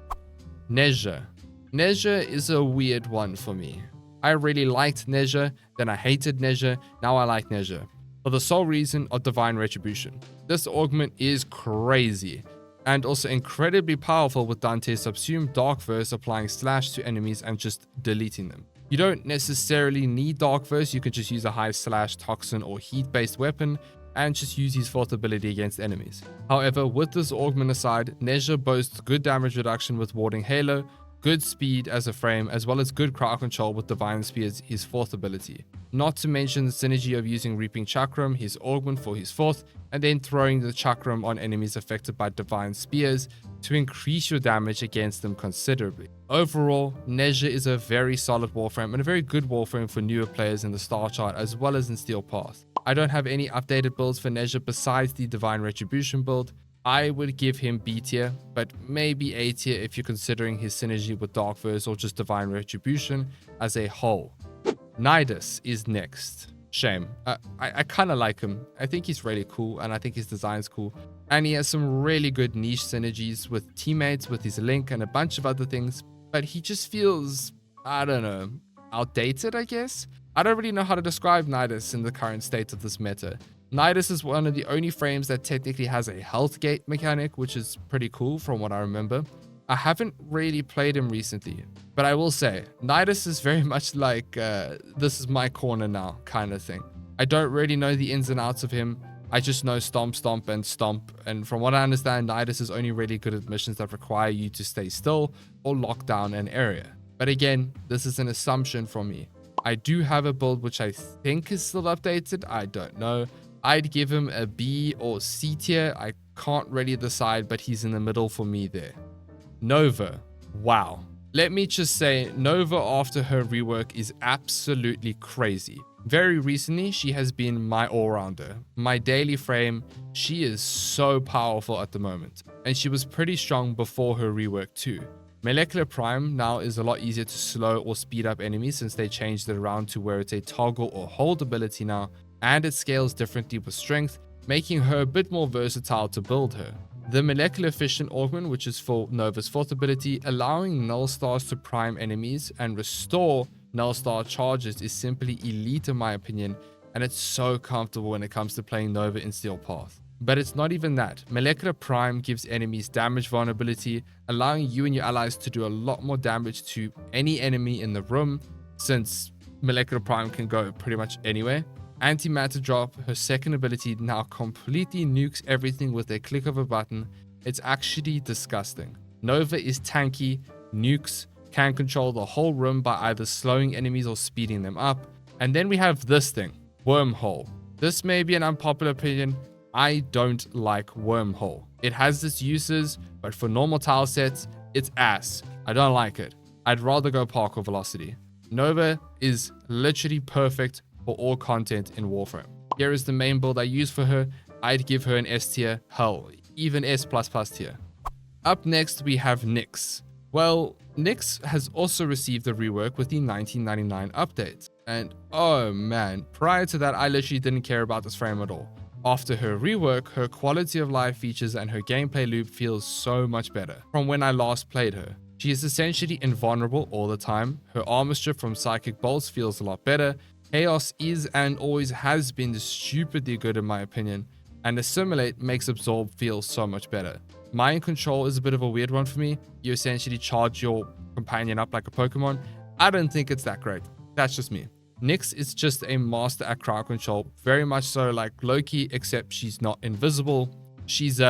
Nezha. Nezha is a weird one for me. I really liked Nezha, then I hated Nezha, now I like Nezha, for the sole reason of Divine Retribution. This augment is crazy, and also incredibly powerful with Dante's Subsume Dark Verse applying slash to enemies and just deleting them. You don't necessarily need Dark Verse, you could just use a high slash, toxin or heat based weapon and just use his 4th ability against enemies. However, with this augment aside, Nezha boasts good damage reduction with Warding Halo, good speed as a frame, as well as good crowd control with Divine Spears, his 4th ability. Not to mention the synergy of using Reaping Chakram, his augment for his 4th, and then throwing the Chakram on enemies affected by Divine Spears to increase your damage against them considerably. Overall, Nezha is a very solid Warframe and a very good Warframe for newer players in the Star Chart as well as in Steel Path. I don't have any updated builds for Nezha besides the Divine Retribution build. I would give him B tier, but maybe A tier if you're considering his synergy with Dark Verse or just Divine Retribution as a whole. Nidus is next. Shame. I kind of like him. I think he's really cool, and I think his design's cool. And he has some really good niche synergies with teammates, with his link, and a bunch of other things. But he just feels, I don't know, outdated, I guess? I don't really know how to describe Nidus in the current state of this meta. Nidus is one of the only frames that technically has a health gate mechanic, which is pretty cool from what I remember. I haven't really played him recently, but I will say, Nidus is very much like, this is my corner now kind of thing. I don't really know the ins and outs of him. I just know stomp, stomp, and stomp. And from what I understand, Nidus is only really good at missions that require you to stay still or lock down an area. But again, this is an assumption from me. I do have a build which I think is still updated. I don't know. I'd give him a B or C tier. I can't really decide, but he's in the middle for me there. Nova. Wow. Let me just say, Nova after her rework is absolutely crazy. Very recently, she has been my all-rounder. My daily frame, she is so powerful at the moment. And she was pretty strong before her rework too. Molecular Prime now is a lot easier to slow or speed up enemies since they changed it around to where it's a toggle or hold ability now, and it scales differently with strength, making her a bit more versatile to build her. The Molecular Fission Augment, which is for Nova's 4th ability, allowing Null Stars to prime enemies and restore Null Star charges, is simply elite in my opinion, and it's so comfortable when it comes to playing Nova in Steel Path. But it's not even that. Molecular Prime gives enemies damage vulnerability, allowing you and your allies to do a lot more damage to any enemy in the room, since Molecular Prime can go pretty much anywhere. Antimatter Drop, her 2nd ability, now completely nukes everything with a click of a button. It's actually disgusting. Nova is tanky, nukes, can control the whole room by either slowing enemies or speeding them up. And then we have this thing, Wormhole. This may be an unpopular opinion. I don't like Wormhole. It has its uses, but for normal tile sets, it's ass. I don't like it. I'd rather go Parkour Velocity. Nova is literally perfect for all content in Warframe. Here is the main build I use for her. I'd give her an S tier, hell, even S++ tier. Up next we have Nyx. Well, Nyx has also received a rework with the 1999 update. And oh man, prior to that, I literally didn't care about this frame at all. After her rework, her quality of life features and her gameplay loop feels so much better from when I last played her. She is essentially invulnerable all the time, her armor strip from psychic bolts feels a lot better, chaos is and always has been stupidly good in my opinion, and Assimilate makes Absorb feel so much better. Mind Control is a bit of a weird one for me. You essentially charge your companion up like a Pokemon. I don't think it's that great. That's just me. Nyx is just a master at crowd control, very much so like Loki, except she's not invisible. She's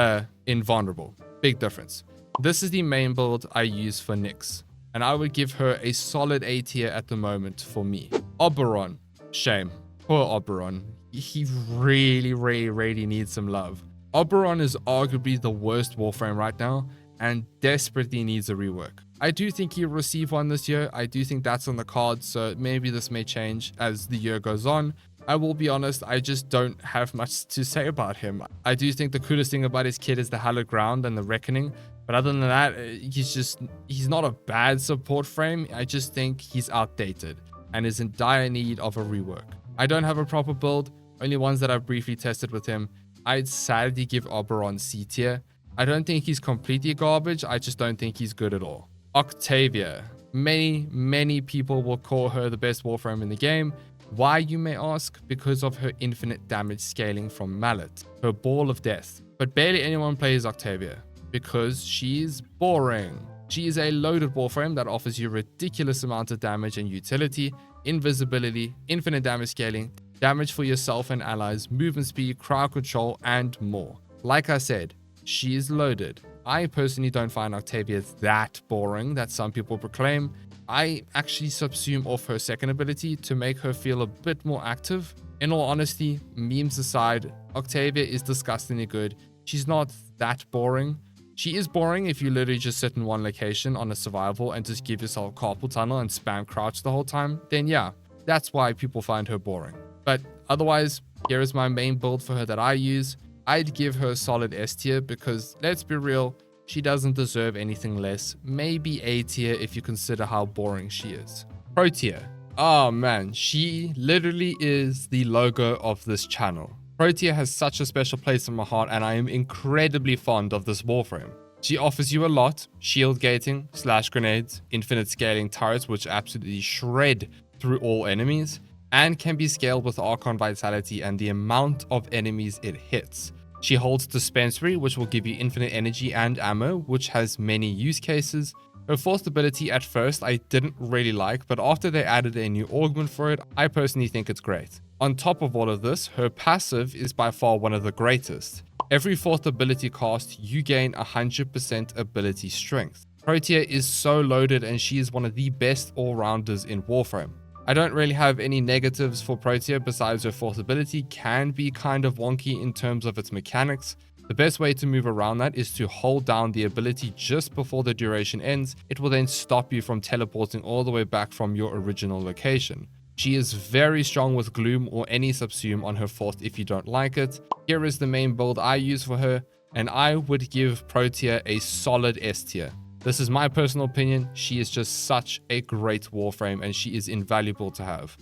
invulnerable. Big difference. This is the main build I use for Nyx, and I would give her a solid A tier at the moment for me. Oberon. Shame. Poor Oberon. He really needs some love. Oberon is arguably the worst Warframe right now and desperately needs a rework. I do think he'll receive one this year. I do think that's on the cards, so maybe this may change as the year goes on. I will be honest, I just don't have much to say about him. I do think the coolest thing about his kit is the Hallowed Ground and the Reckoning, but other than that, he's not a bad support frame. I just think he's outdated and is in dire need of a rework. I don't have a proper build, only ones that I've briefly tested with him. I'd sadly give Oberon C tier. I don't think he's completely garbage, I just don't think he's good at all. Octavia. Many people will call her the best Warframe in the game. Why, you may ask? Because of her infinite damage scaling from Mallet, her Ball of Death. But barely anyone plays Octavia, because she's boring. She is a loaded Warframe that offers you ridiculous amounts of damage and utility, invisibility, infinite damage scaling, damage for yourself and allies, movement speed, crowd control, and more. Like I said, she is loaded. I personally don't find Octavia that boring that some people proclaim. I actually subsume off her second ability to make her feel a bit more active. In all honesty, memes aside, Octavia is disgustingly good. She's not that boring. She is boring if you literally just sit in one location on a survival and just give yourself carpal tunnel and spam crouch the whole time. Then yeah, that's why people find her boring. But otherwise, here is my main build for her that I use. I'd give her a solid S tier because, let's be real, she doesn't deserve anything less. Maybe A tier if you consider how boring she is. Pro tier. Oh man, she literally is the logo of this channel. Pro tier has such a special place in my heart and I am incredibly fond of this Warframe. She offers you a lot: shield gating, slash grenades, infinite scaling turrets which absolutely shred through all enemies, and can be scaled with Archon Vitality and the amount of enemies it hits. She holds Dispensary, which will give you infinite energy and ammo, which has many use cases. Her fourth ability at first I didn't really like, but after they added a new augment for it, I personally think it's great. On top of all of this, her passive is by far one of the greatest. Every fourth ability cast, you gain 100% ability strength. Pro tier is so loaded and she is one of the best all-rounders in Warframe. I don't really have any negatives for Pro tier besides her fourth ability can be kind of wonky in terms of its mechanics. The best way to move around that is to hold down the ability just before the duration ends. It will then stop you from teleporting all the way back from your original location. She is very strong with Gloom or any subsume on her fourth if you don't like it. Here is the main build I use for her, and I would give Pro tier a solid S tier. This is my personal opinion. She is just such a great Warframe and she is invaluable to have.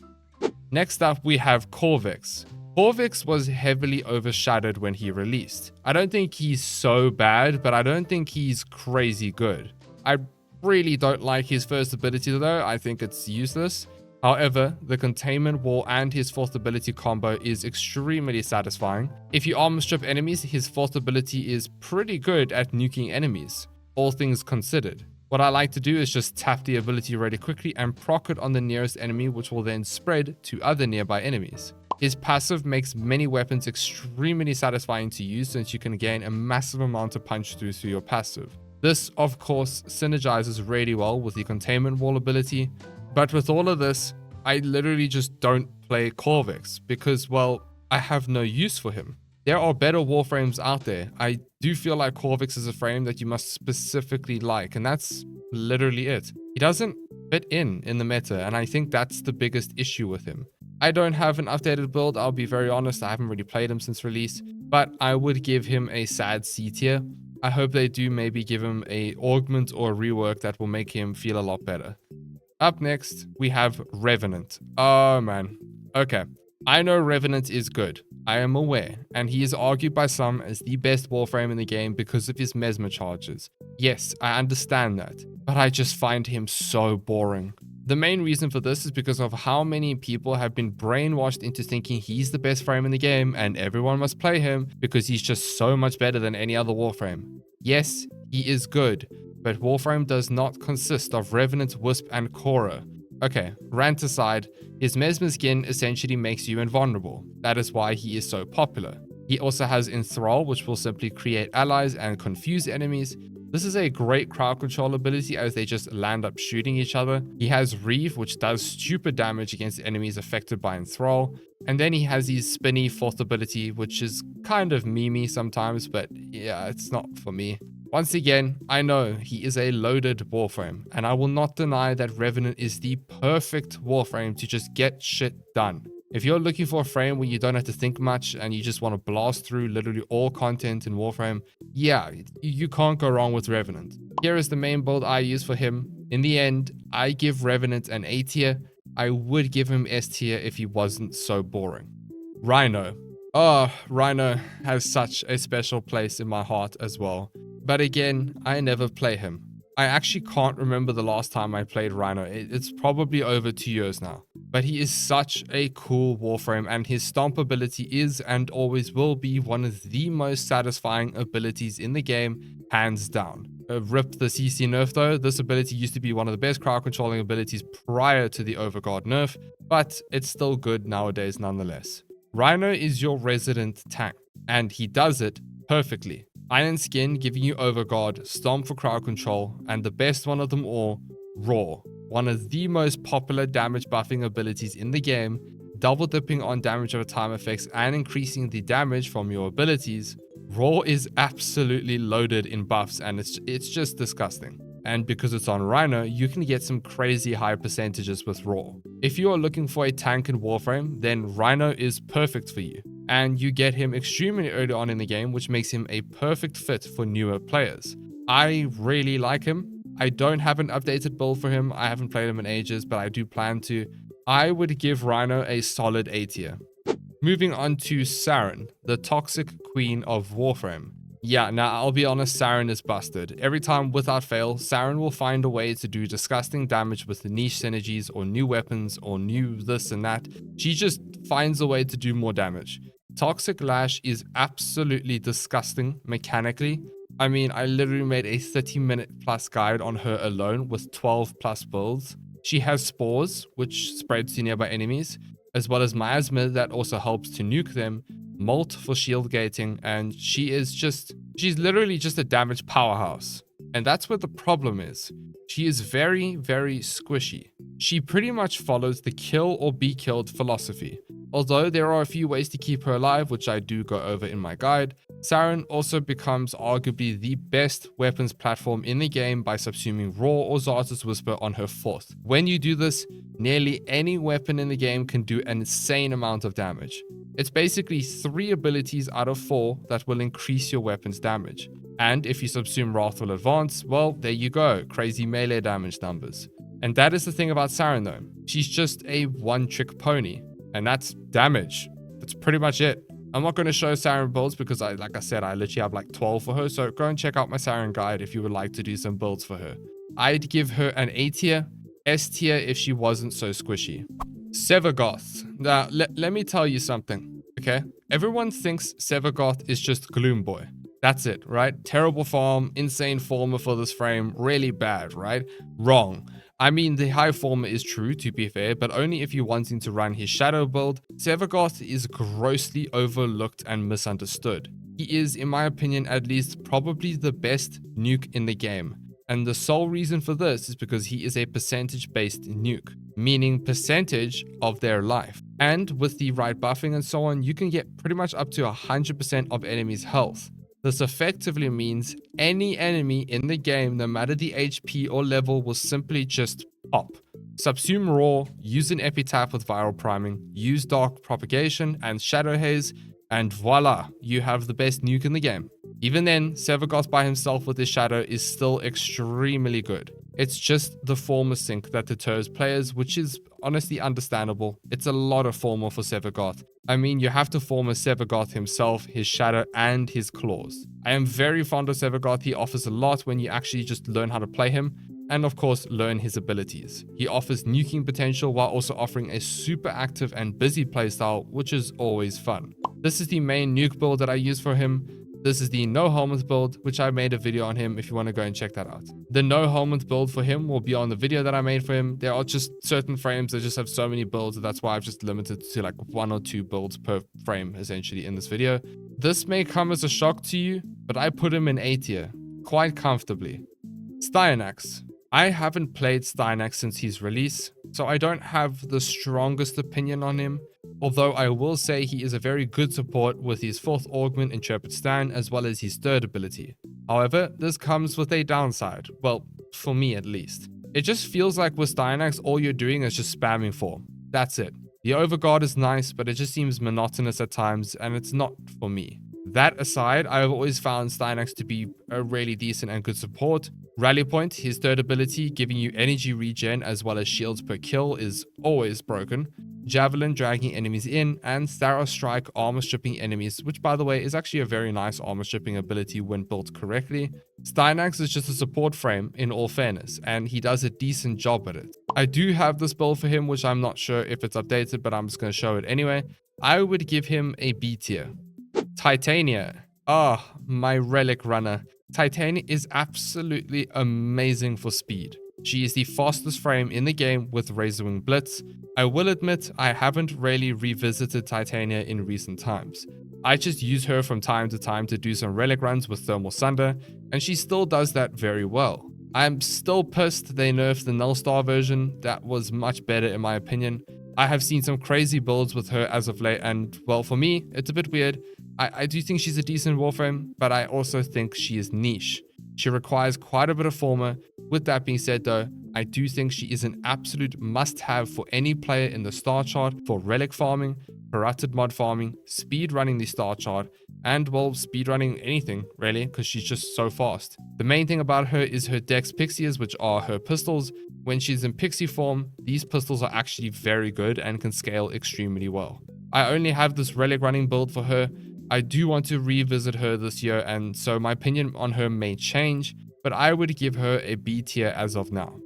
Next up, we have Corvix. Corvix was heavily overshadowed when he released. I don't think he's so bad, but I don't think he's crazy good. I really don't like his first ability though. I think it's useless. However, the Containment Wall and his fourth ability combo is extremely satisfying. If you armor strip enemies, his fourth ability is pretty good at nuking enemies, all things considered. What I like to do is just tap the ability really quickly and proc it on the nearest enemy, which will then spread to other nearby enemies. His passive makes many weapons extremely satisfying to use since you can gain a massive amount of punch through your passive. This, of course, synergizes really well with the Containment Wall ability. But with all of this, I literally just don't play Corvix because, well, I have no use for him. There are better Warframes out there. I do feel like Corvix is a frame that you must specifically like, and that's literally it. He doesn't fit in the meta, and I think that's the biggest issue with him. I don't have an updated build, I'll be very honest. I haven't really played him since release, but I would give him a sad C tier. I hope they do maybe give him a augment or a rework that will make him feel a lot better. Up next, we have Revenant. Oh man. Okay. I know Revenant is good. I am aware. And he is argued by some as the best Warframe in the game because of his mesmer charges. Yes, I understand that. But I just find him so boring. The main reason for this is because of how many people have been brainwashed into thinking he's the best frame in the game and everyone must play him because he's just so much better than any other Warframe. Yes, he is good, but Warframe does not consist of Revenant, Wisp, and Khora. Okay, rant aside, his Mesmer skin essentially makes you invulnerable. That is why he is so popular. He also has Enthrall, which will simply create allies and confuse enemies. This is a great crowd control ability as they just land up shooting each other. He has Reeve, which does stupid damage against enemies affected by Enthrall. And then he has his spinny 4th ability, which is kind of memey sometimes, but yeah, it's not for me. Once again, I know he is a loaded Warframe, and I will not deny that Revenant is the perfect Warframe to just get shit done. If you're looking for a frame where you don't have to think much and you just want to blast through literally all content in Warframe, yeah, you can't go wrong with Revenant. Here is the main build I use for him. In the end, I give Revenant an A tier. I would give him S tier if he wasn't so boring. Rhino. Oh, Rhino has such a special place in my heart as well. But again, I never play him. I actually can't remember the last time I played Rhino. It's probably over 2 years now. But he is such a cool Warframe, and his stomp ability is and always will be one of the most satisfying abilities in the game, hands down. Rip the CC nerf though, this ability used to be one of the best crowd controlling abilities prior to the Overguard nerf, but it's still good nowadays nonetheless. Rhino is your resident tank, and he does it perfectly. Iron Skin giving you Overguard, Stomp for crowd control, and the best one of them all, Roar. One of the most popular damage buffing abilities in the game, double dipping on damage over time effects and increasing the damage from your abilities. Roar is absolutely loaded in buffs and it's just disgusting. And because it's on Rhino, you can get some crazy high percentages with Roar. If you are looking for a tank in Warframe, then Rhino is perfect for you. And you get him extremely early on in the game, which makes him a perfect fit for newer players. I really like him. I don't have an updated build for him. I haven't played him in ages, but I do plan to. I would give Rhino a solid A tier. Moving on to Saren, the toxic queen of Warframe. Yeah, now I'll be honest, Saren is busted. Every time without fail, Saren will find a way to do disgusting damage with the niche synergies or new weapons or new this and that. She just finds a way to do more damage. Toxic Lash is absolutely disgusting mechanically. I mean, I literally made a 30-minute plus guide on her alone with 12 plus builds. She has Spores, which spreads to nearby enemies, as well as Miasma that also helps to nuke them, Molt for shield gating, and she's literally just a damage powerhouse. And that's where the problem is. She is very, very squishy. She pretty much follows the kill or be killed philosophy. Although there are a few ways to keep her alive, which I do go over in my guide, Saren also becomes arguably the best weapons platform in the game by subsuming Roar or Zarta's Whisper on her 4th. When you do this, nearly any weapon in the game can do an insane amount of damage. It's basically 3 abilities out of 4 that will increase your weapon's damage. And if you subsume Wrathful Advance, well, there you go, crazy melee damage numbers. And that is the thing about Saren though. She's just a one-trick pony. And that's damage. That's pretty much it. I'm not going to show Saren builds because like I said, I literally have like 12 for her. So go and check out my Saren guide if you would like to do some builds for her. I'd give her an A tier, S tier if she wasn't so squishy. Sevagoth. Now, let me tell you something, okay? Everyone thinks Sevagoth is just Gloom Boy. That's it, right? Terrible farm, insane former for this frame, really bad, right? Wrong. I mean, the high former is true, to be fair, but only if you're wanting to run his shadow build. Sevagoth is grossly overlooked and misunderstood. He is, in my opinion, at least probably the best nuke in the game. And the sole reason for this is because he is a percentage-based nuke, meaning percentage of their life. And with the right buffing and so on, you can get pretty much up to 100% of enemies' health. This effectively means any enemy in the game, no matter the HP or level, will simply just pop. Subsume Roar, use an Epitaph with Viral Priming, use Dark Propagation and Shadow Haze, and voila, you have the best nuke in the game. Even then, Sevagoth by himself with his shadow is still extremely good. It's just the former sync that deters players, which is honestly understandable. It's a lot of formal for Sevagoth. I mean, you have to form a Sevagoth himself, his shadow, and his claws. I am very fond of Sevagoth. He offers a lot when you actually just learn how to play him, and of course, learn his abilities. He offers nuking potential while also offering a super active and busy playstyle, which is always fun. This is the main nuke build that I use for him. This is the no helmet build, which I made a video on him if you want to go and check that out. The no helmet build for him will be on the video that I made for him. There are just certain frames that just have so many builds. That's why I've just limited to like 1 or 2 builds per frame essentially in this video. This may come as a shock to you, but I put him in A tier quite comfortably. Styanax. I haven't played Styanax since his release, so I don't have the strongest opinion on him, although I will say he is a very good support with his 4th augment Intrepid Stan as well as his 3rd ability. However, this comes with a downside, well, for me at least. It just feels like with Styanax all you're doing is just spamming form. That's it. The Overguard is nice, but it just seems monotonous at times and it's not for me. That aside, I've always found Styanax to be a really decent and good support. Rally Point, his 3rd ability, giving you energy regen as well as shields per kill, is always broken. Javelin dragging enemies in, and Staros Strike armor stripping enemies, which by the way is actually a very nice armor stripping ability when built correctly. Styanax is just a support frame in all fairness, and he does a decent job at it. I do have this build for him, which I'm not sure if it's updated, but I'm just going to show it anyway. I would give him a B tier. Titania. Ah, my relic runner. Titania is absolutely amazing for speed. She is the fastest frame in the game with Razorwing Blitz. I will admit I haven't really revisited Titania in recent times. I just use her from time to time to do some relic runs with Thermal Sunder, and she still does that very well. I'm still pissed they nerfed the Nullstar version. That was much better in my opinion. I have seen some crazy builds with her as of late, and well, for me, it's a bit weird. I do think she's a decent Warframe, but I also think she is niche. She requires quite a bit of former. With that being said though, I do think she is an absolute must-have for any player in the star chart for relic farming, corrupted mod farming, speed running the star chart, and well, speed running anything really, because she's just so fast. The main thing about her is her Dex Pixies, which are her pistols. When she's in pixie form, these pistols are actually very good and can scale extremely well. I only have this relic running build for her. I do want to revisit her this year, and so my opinion on her may change, but I would give her a B tier as of now.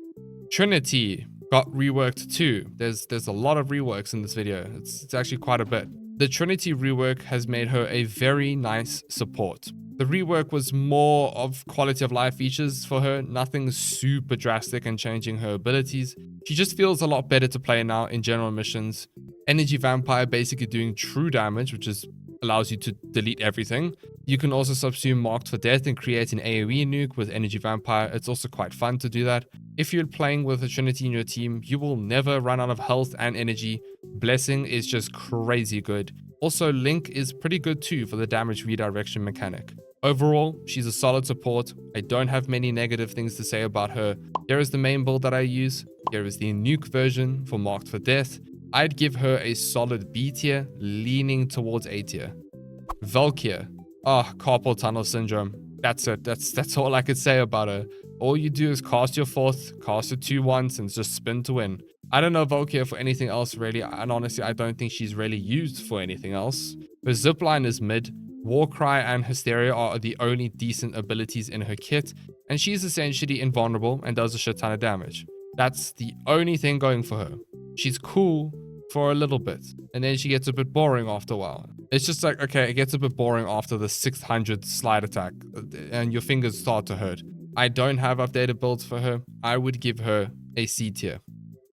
Trinity got reworked too. There's a lot of reworks in this video. It's actually quite a bit. The Trinity rework has made her a very nice support. The rework was more of quality of life features for her, nothing super drastic and changing her abilities. She just feels a lot better to play now in general missions. Energy Vampire basically doing true damage, which is allows you to delete everything. You can also subsume Marked for Death and create an AoE nuke with Energy Vampire. It's also quite fun to do that. If you're playing with a Trinity in your team, you will never run out of health and energy. Blessing is just crazy good. Also, Link is pretty good too for the damage redirection mechanic. Overall, she's a solid support. I don't have many negative things to say about her. Here is the main build that I use. Here is the nuke version for Marked for Death. I'd give her a solid B tier, leaning towards A tier. Valkyr. Carpal tunnel syndrome. That's it. That's all I could say about her. All you do is cast your 4th, cast it 2 once, and just spin to win. I don't know Valkyr for anything else really, and honestly, I don't think she's really used for anything else. Her zipline is mid. Warcry and Hysteria are the only decent abilities in her kit, and she's essentially invulnerable and does a shit ton of damage. That's the only thing going for her. She's cool for a little bit, and then she gets a bit boring after a while. It's just like, okay, it gets a bit boring after the 600 slide attack, and your fingers start to hurt. I don't have updated builds for her. I would give her a C tier.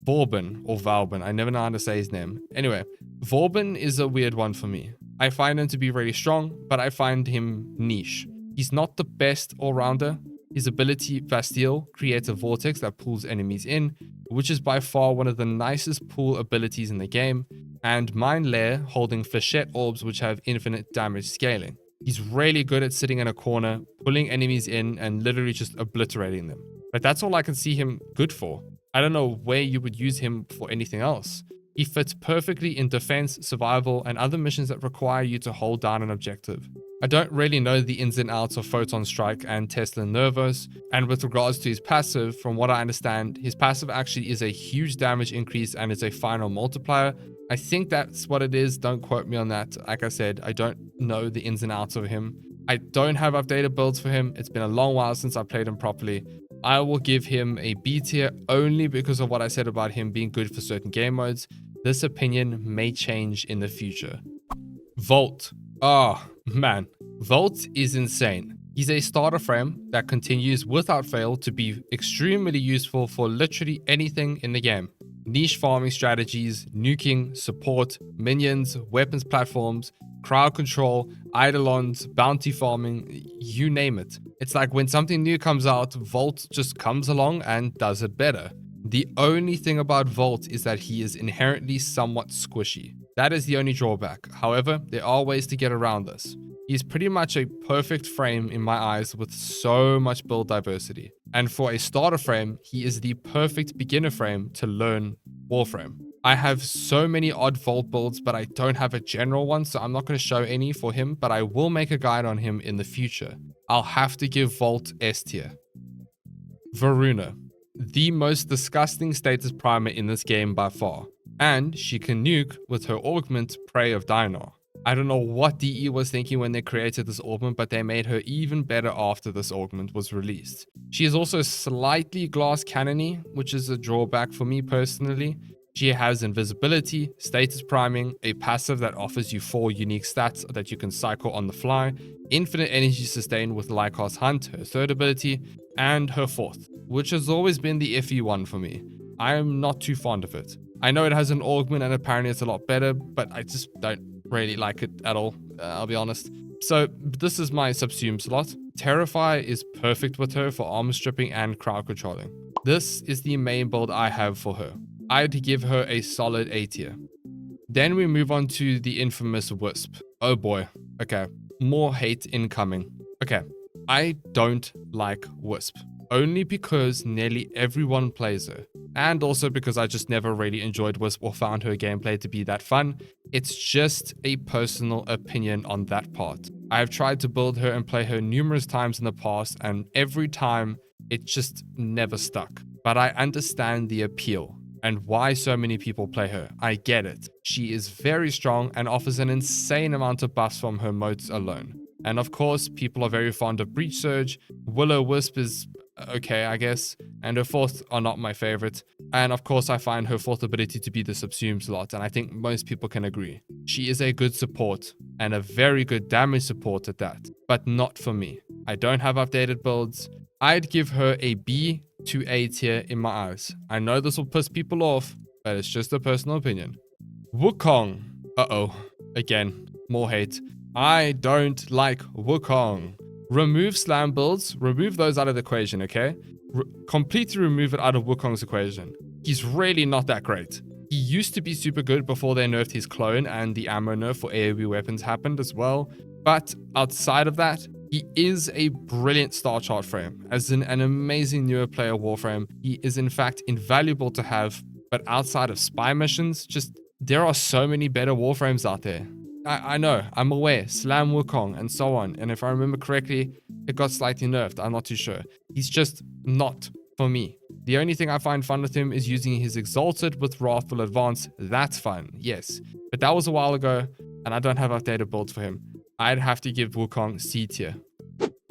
Vauban, or Valban, I never know how to say his name. Anyway, Vauban is a weird one for me. I find him to be really strong, but I find him niche. He's not the best all-rounder. His ability, Bastille, creates a vortex that pulls enemies in, which is by far one of the nicest pull abilities in the game, and Mind Lair holding Flechette Orbs which have infinite damage scaling. He's really good at sitting in a corner, pulling enemies in, and literally just obliterating them. But that's all I can see him good for. I don't know where you would use him for anything else. He fits perfectly in defense, survival, and other missions that require you to hold down an objective. I don't really know the ins and outs of Photon Strike and Tesla Nervos, and with regards to his passive, from what I understand, his passive actually is a huge damage increase and is a final multiplier. I think that's what it is, don't quote me on that. Like I said, I don't know the ins and outs of him. I don't have updated builds for him. It's been a long while since I played him properly. I will give him a B tier only because of what I said about him being good for certain game modes. This opinion may change in the future. Volt. Oh, man. Volt is insane. He's a starter frame that continues without fail to be extremely useful for literally anything in the game. Niche farming strategies, nuking, support, minions, weapons platforms, crowd control, eidolons, bounty farming, you name it. It's like when something new comes out, Volt just comes along and does it better. The only thing about Volt is that he is inherently somewhat squishy. That is the only drawback. However, there are ways to get around this. He's pretty much a perfect frame in my eyes with so much build diversity. And for a starter frame, he is the perfect beginner frame to learn Warframe. I have so many odd Volt builds, but I don't have a general one, so I'm not going to show any for him, but I will make a guide on him in the future. I'll have to give Volt S tier. Varuna. The most disgusting status primer in this game by far. And she can nuke with her augment Prey of Dinar. I don't know what DE was thinking when they created this augment, but they made her even better after this augment was released. She is also slightly glass cannony, which is a drawback for me personally. She has invisibility, status priming, a passive that offers you 4 unique stats that you can cycle on the fly, infinite energy sustain with Lycos Hunt, her 3rd ability, and her 4th, which has always been the iffy one for me. I am not too fond of it. I know it has an augment and apparently it's a lot better, but I just don't really like it at all, I'll be honest. So this is my subsume slot. Terrify is perfect with her for armor stripping and crowd controlling. This is the main build I have for her. I'd give her a solid A tier. Then we move on to the infamous Wisp. Oh boy. Okay. More hate incoming. Okay. I don't like Wisp. Only because nearly everyone plays her. And also because I just never really enjoyed Wisp or found her gameplay to be that fun. It's just a personal opinion on that part. I've tried to build her and play her numerous times in the past, and every time it just never stuck. But I understand the appeal and why so many people play her. I get it. She is very strong and offers an insane amount of buffs from her motes alone. And of course, people are very fond of Breach Surge. Will-O-Wisp is okay, I guess, and her 4th are not my favorite. And of course, I find her 4th ability to be the subsume slot, and I think most people can agree. She is a good support, and a very good damage support at that, but not for me. I don't have updated builds. I'd give her a B to A tier in my eyes. I know this will piss people off, but it's just a personal opinion. Wukong. Uh-oh. Again, more hate. I don't like Wukong. Remove slam builds, remove those out of the equation, okay? Completely remove it out of Wukong's equation. He's really not that great. He used to be super good before they nerfed his clone and the ammo nerf for AoE weapons happened as well. But outside of that, he is a brilliant star chart frame. As in an amazing newer player Warframe, he is in fact invaluable to have. But outside of spy missions, there are so many better Warframes out there. I know, I'm aware, Slam Wukong and so on, and if I remember correctly, it got slightly nerfed, I'm not too sure. He's just not for me. The only thing I find fun with him is using his Exalted with Wrathful Advance. That's fun, yes. But that was a while ago, and I don't have updated builds for him. I'd have to give Wukong C tier.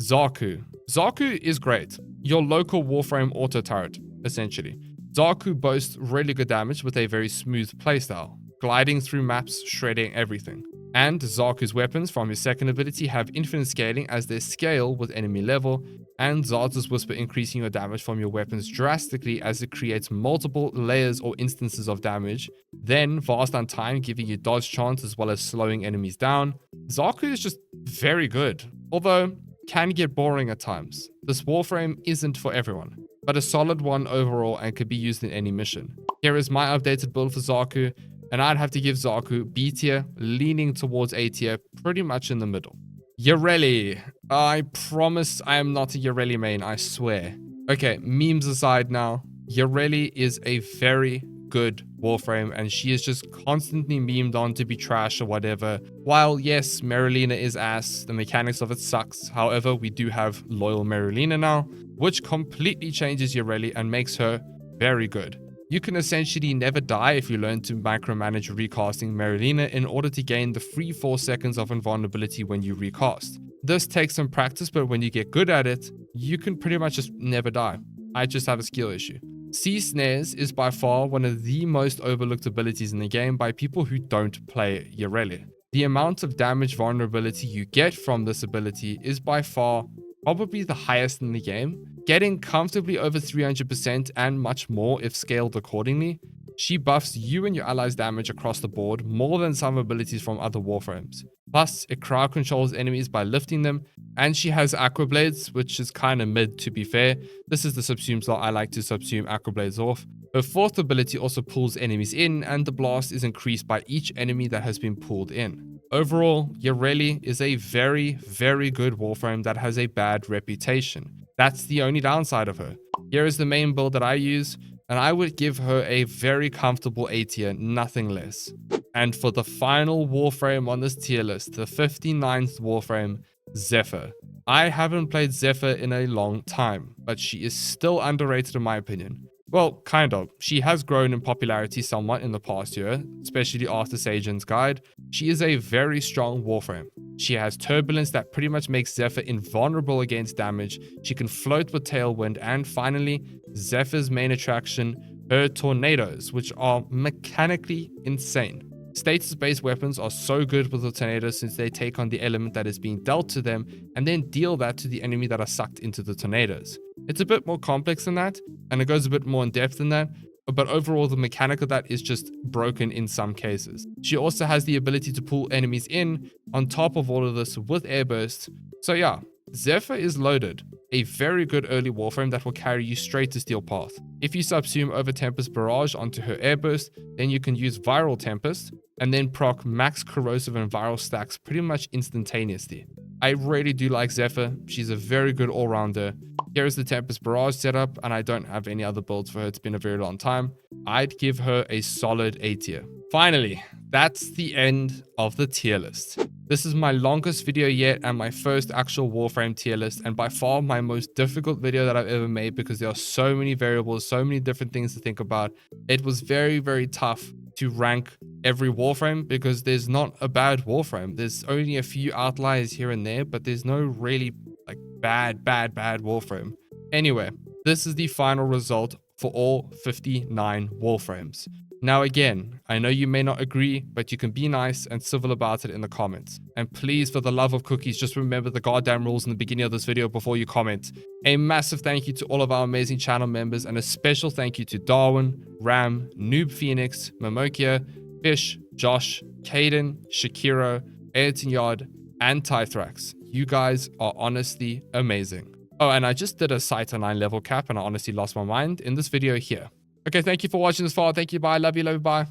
Zaku. Zaku is great. Your local Warframe auto turret, essentially. Zaku boasts really good damage with a very smooth playstyle, gliding through maps, shredding everything. And Zaku's weapons from his 2nd ability have infinite scaling as they scale with enemy level, and Zarda's Whisper increasing your damage from your weapons drastically as it creates multiple layers or instances of damage. Then Vast on Time giving you dodge chance as well as slowing enemies down. Zaku is just very good, although can get boring at times. This Warframe isn't for everyone, but a solid one overall and could be used in any mission. Here is my updated build for Zaku, and I'd have to give Zaku B tier, leaning towards A tier, pretty much in the middle. Yareli. I promise I am not a Yareli main, I swear. Okay, memes aside now. Yareli is a very good Warframe, and she is just constantly memed on to be trash or whatever. While yes, Merylina is ass, the mechanics of it sucks. However, we do have loyal Merylina now, which completely changes Yareli and makes her very good. You can essentially never die if you learn to micromanage recasting Merylina in order to gain the free 4 seconds of invulnerability when you recast. This takes some practice, but when you get good at it, you can pretty much just never die. I just have a skill issue. Sea Snares is by far one of the most overlooked abilities in the game by people who don't play Yareli. The amount of damage vulnerability you get from this ability is by far probably the highest in the game, getting comfortably over 300% and much more if scaled accordingly. She buffs you and your allies' damage across the board more than some abilities from other Warframes. Plus, it crowd controls enemies by lifting them, and she has Aqua Blades, which is kinda mid to be fair. This is the subsume slot I like to subsume Aqua Blades off. Her fourth ability also pulls enemies in, and the blast is increased by each enemy that has been pulled in. Overall, Yareli is a very, very good Warframe that has a bad reputation. That's the only downside of her. Here is the main build that I use, and I would give her a very comfortable A tier, nothing less. And for the final Warframe on this tier list, the 59th Warframe, Zephyr. I haven't played Zephyr in a long time, but she is still underrated in my opinion. Well, kind of. She has grown in popularity somewhat in the past year, especially after Sajan's Guide. She is a very strong Warframe. She has turbulence that pretty much makes Zephyr invulnerable against damage. She can float with Tailwind, and finally, Zephyr's main attraction, her tornadoes, which are mechanically insane. Status-based weapons are so good with the tornadoes since they take on the element that is being dealt to them and then deal that to the enemy that are sucked into the tornadoes. It's a bit more complex than that, and it goes a bit more in depth than that, but overall the mechanic of that is just broken in some cases. She also has the ability to pull enemies in on top of all of this with airburst. So yeah, Zephyr is loaded. A very good early Warframe that will carry you straight to Steel Path. If you subsume over Tempest Barrage onto her airburst, then you can use Viral Tempest and then proc max corrosive and viral stacks pretty much instantaneously. I really do like Zephyr. She's a very good all-rounder. Here is the Tempest Barrage setup, and I don't have any other builds for her. It's been a very long time. I'd give her a solid A tier. Finally, that's the end of the tier list. This is my longest video yet and my first actual Warframe tier list, and by far my most difficult video that I've ever made because there are so many variables, so many different things to think about. It was very, very tough to rank every Warframe because there's not a bad Warframe. There's only a few outliers here and there, but there's no really like bad Warframe. Anyway, this is the final result for all 59 Warframes. Now again, I know you may not agree, but you can be nice and civil about it in the comments. And please, for the love of cookies, just remember the goddamn rules in the beginning of this video before you comment. A massive thank you to all of our amazing channel members, and a special thank you to Darwin, Ram, Noob Phoenix, Momokia, Fish, Josh, Caden, Shakiro, Ayrton Yard, and Tythrax. You guys are honestly amazing. Oh, and I just did a Cyte 9 level cap and I honestly lost my mind in this video here. Okay, thank you for watching this far. Thank you, bye, love you, bye.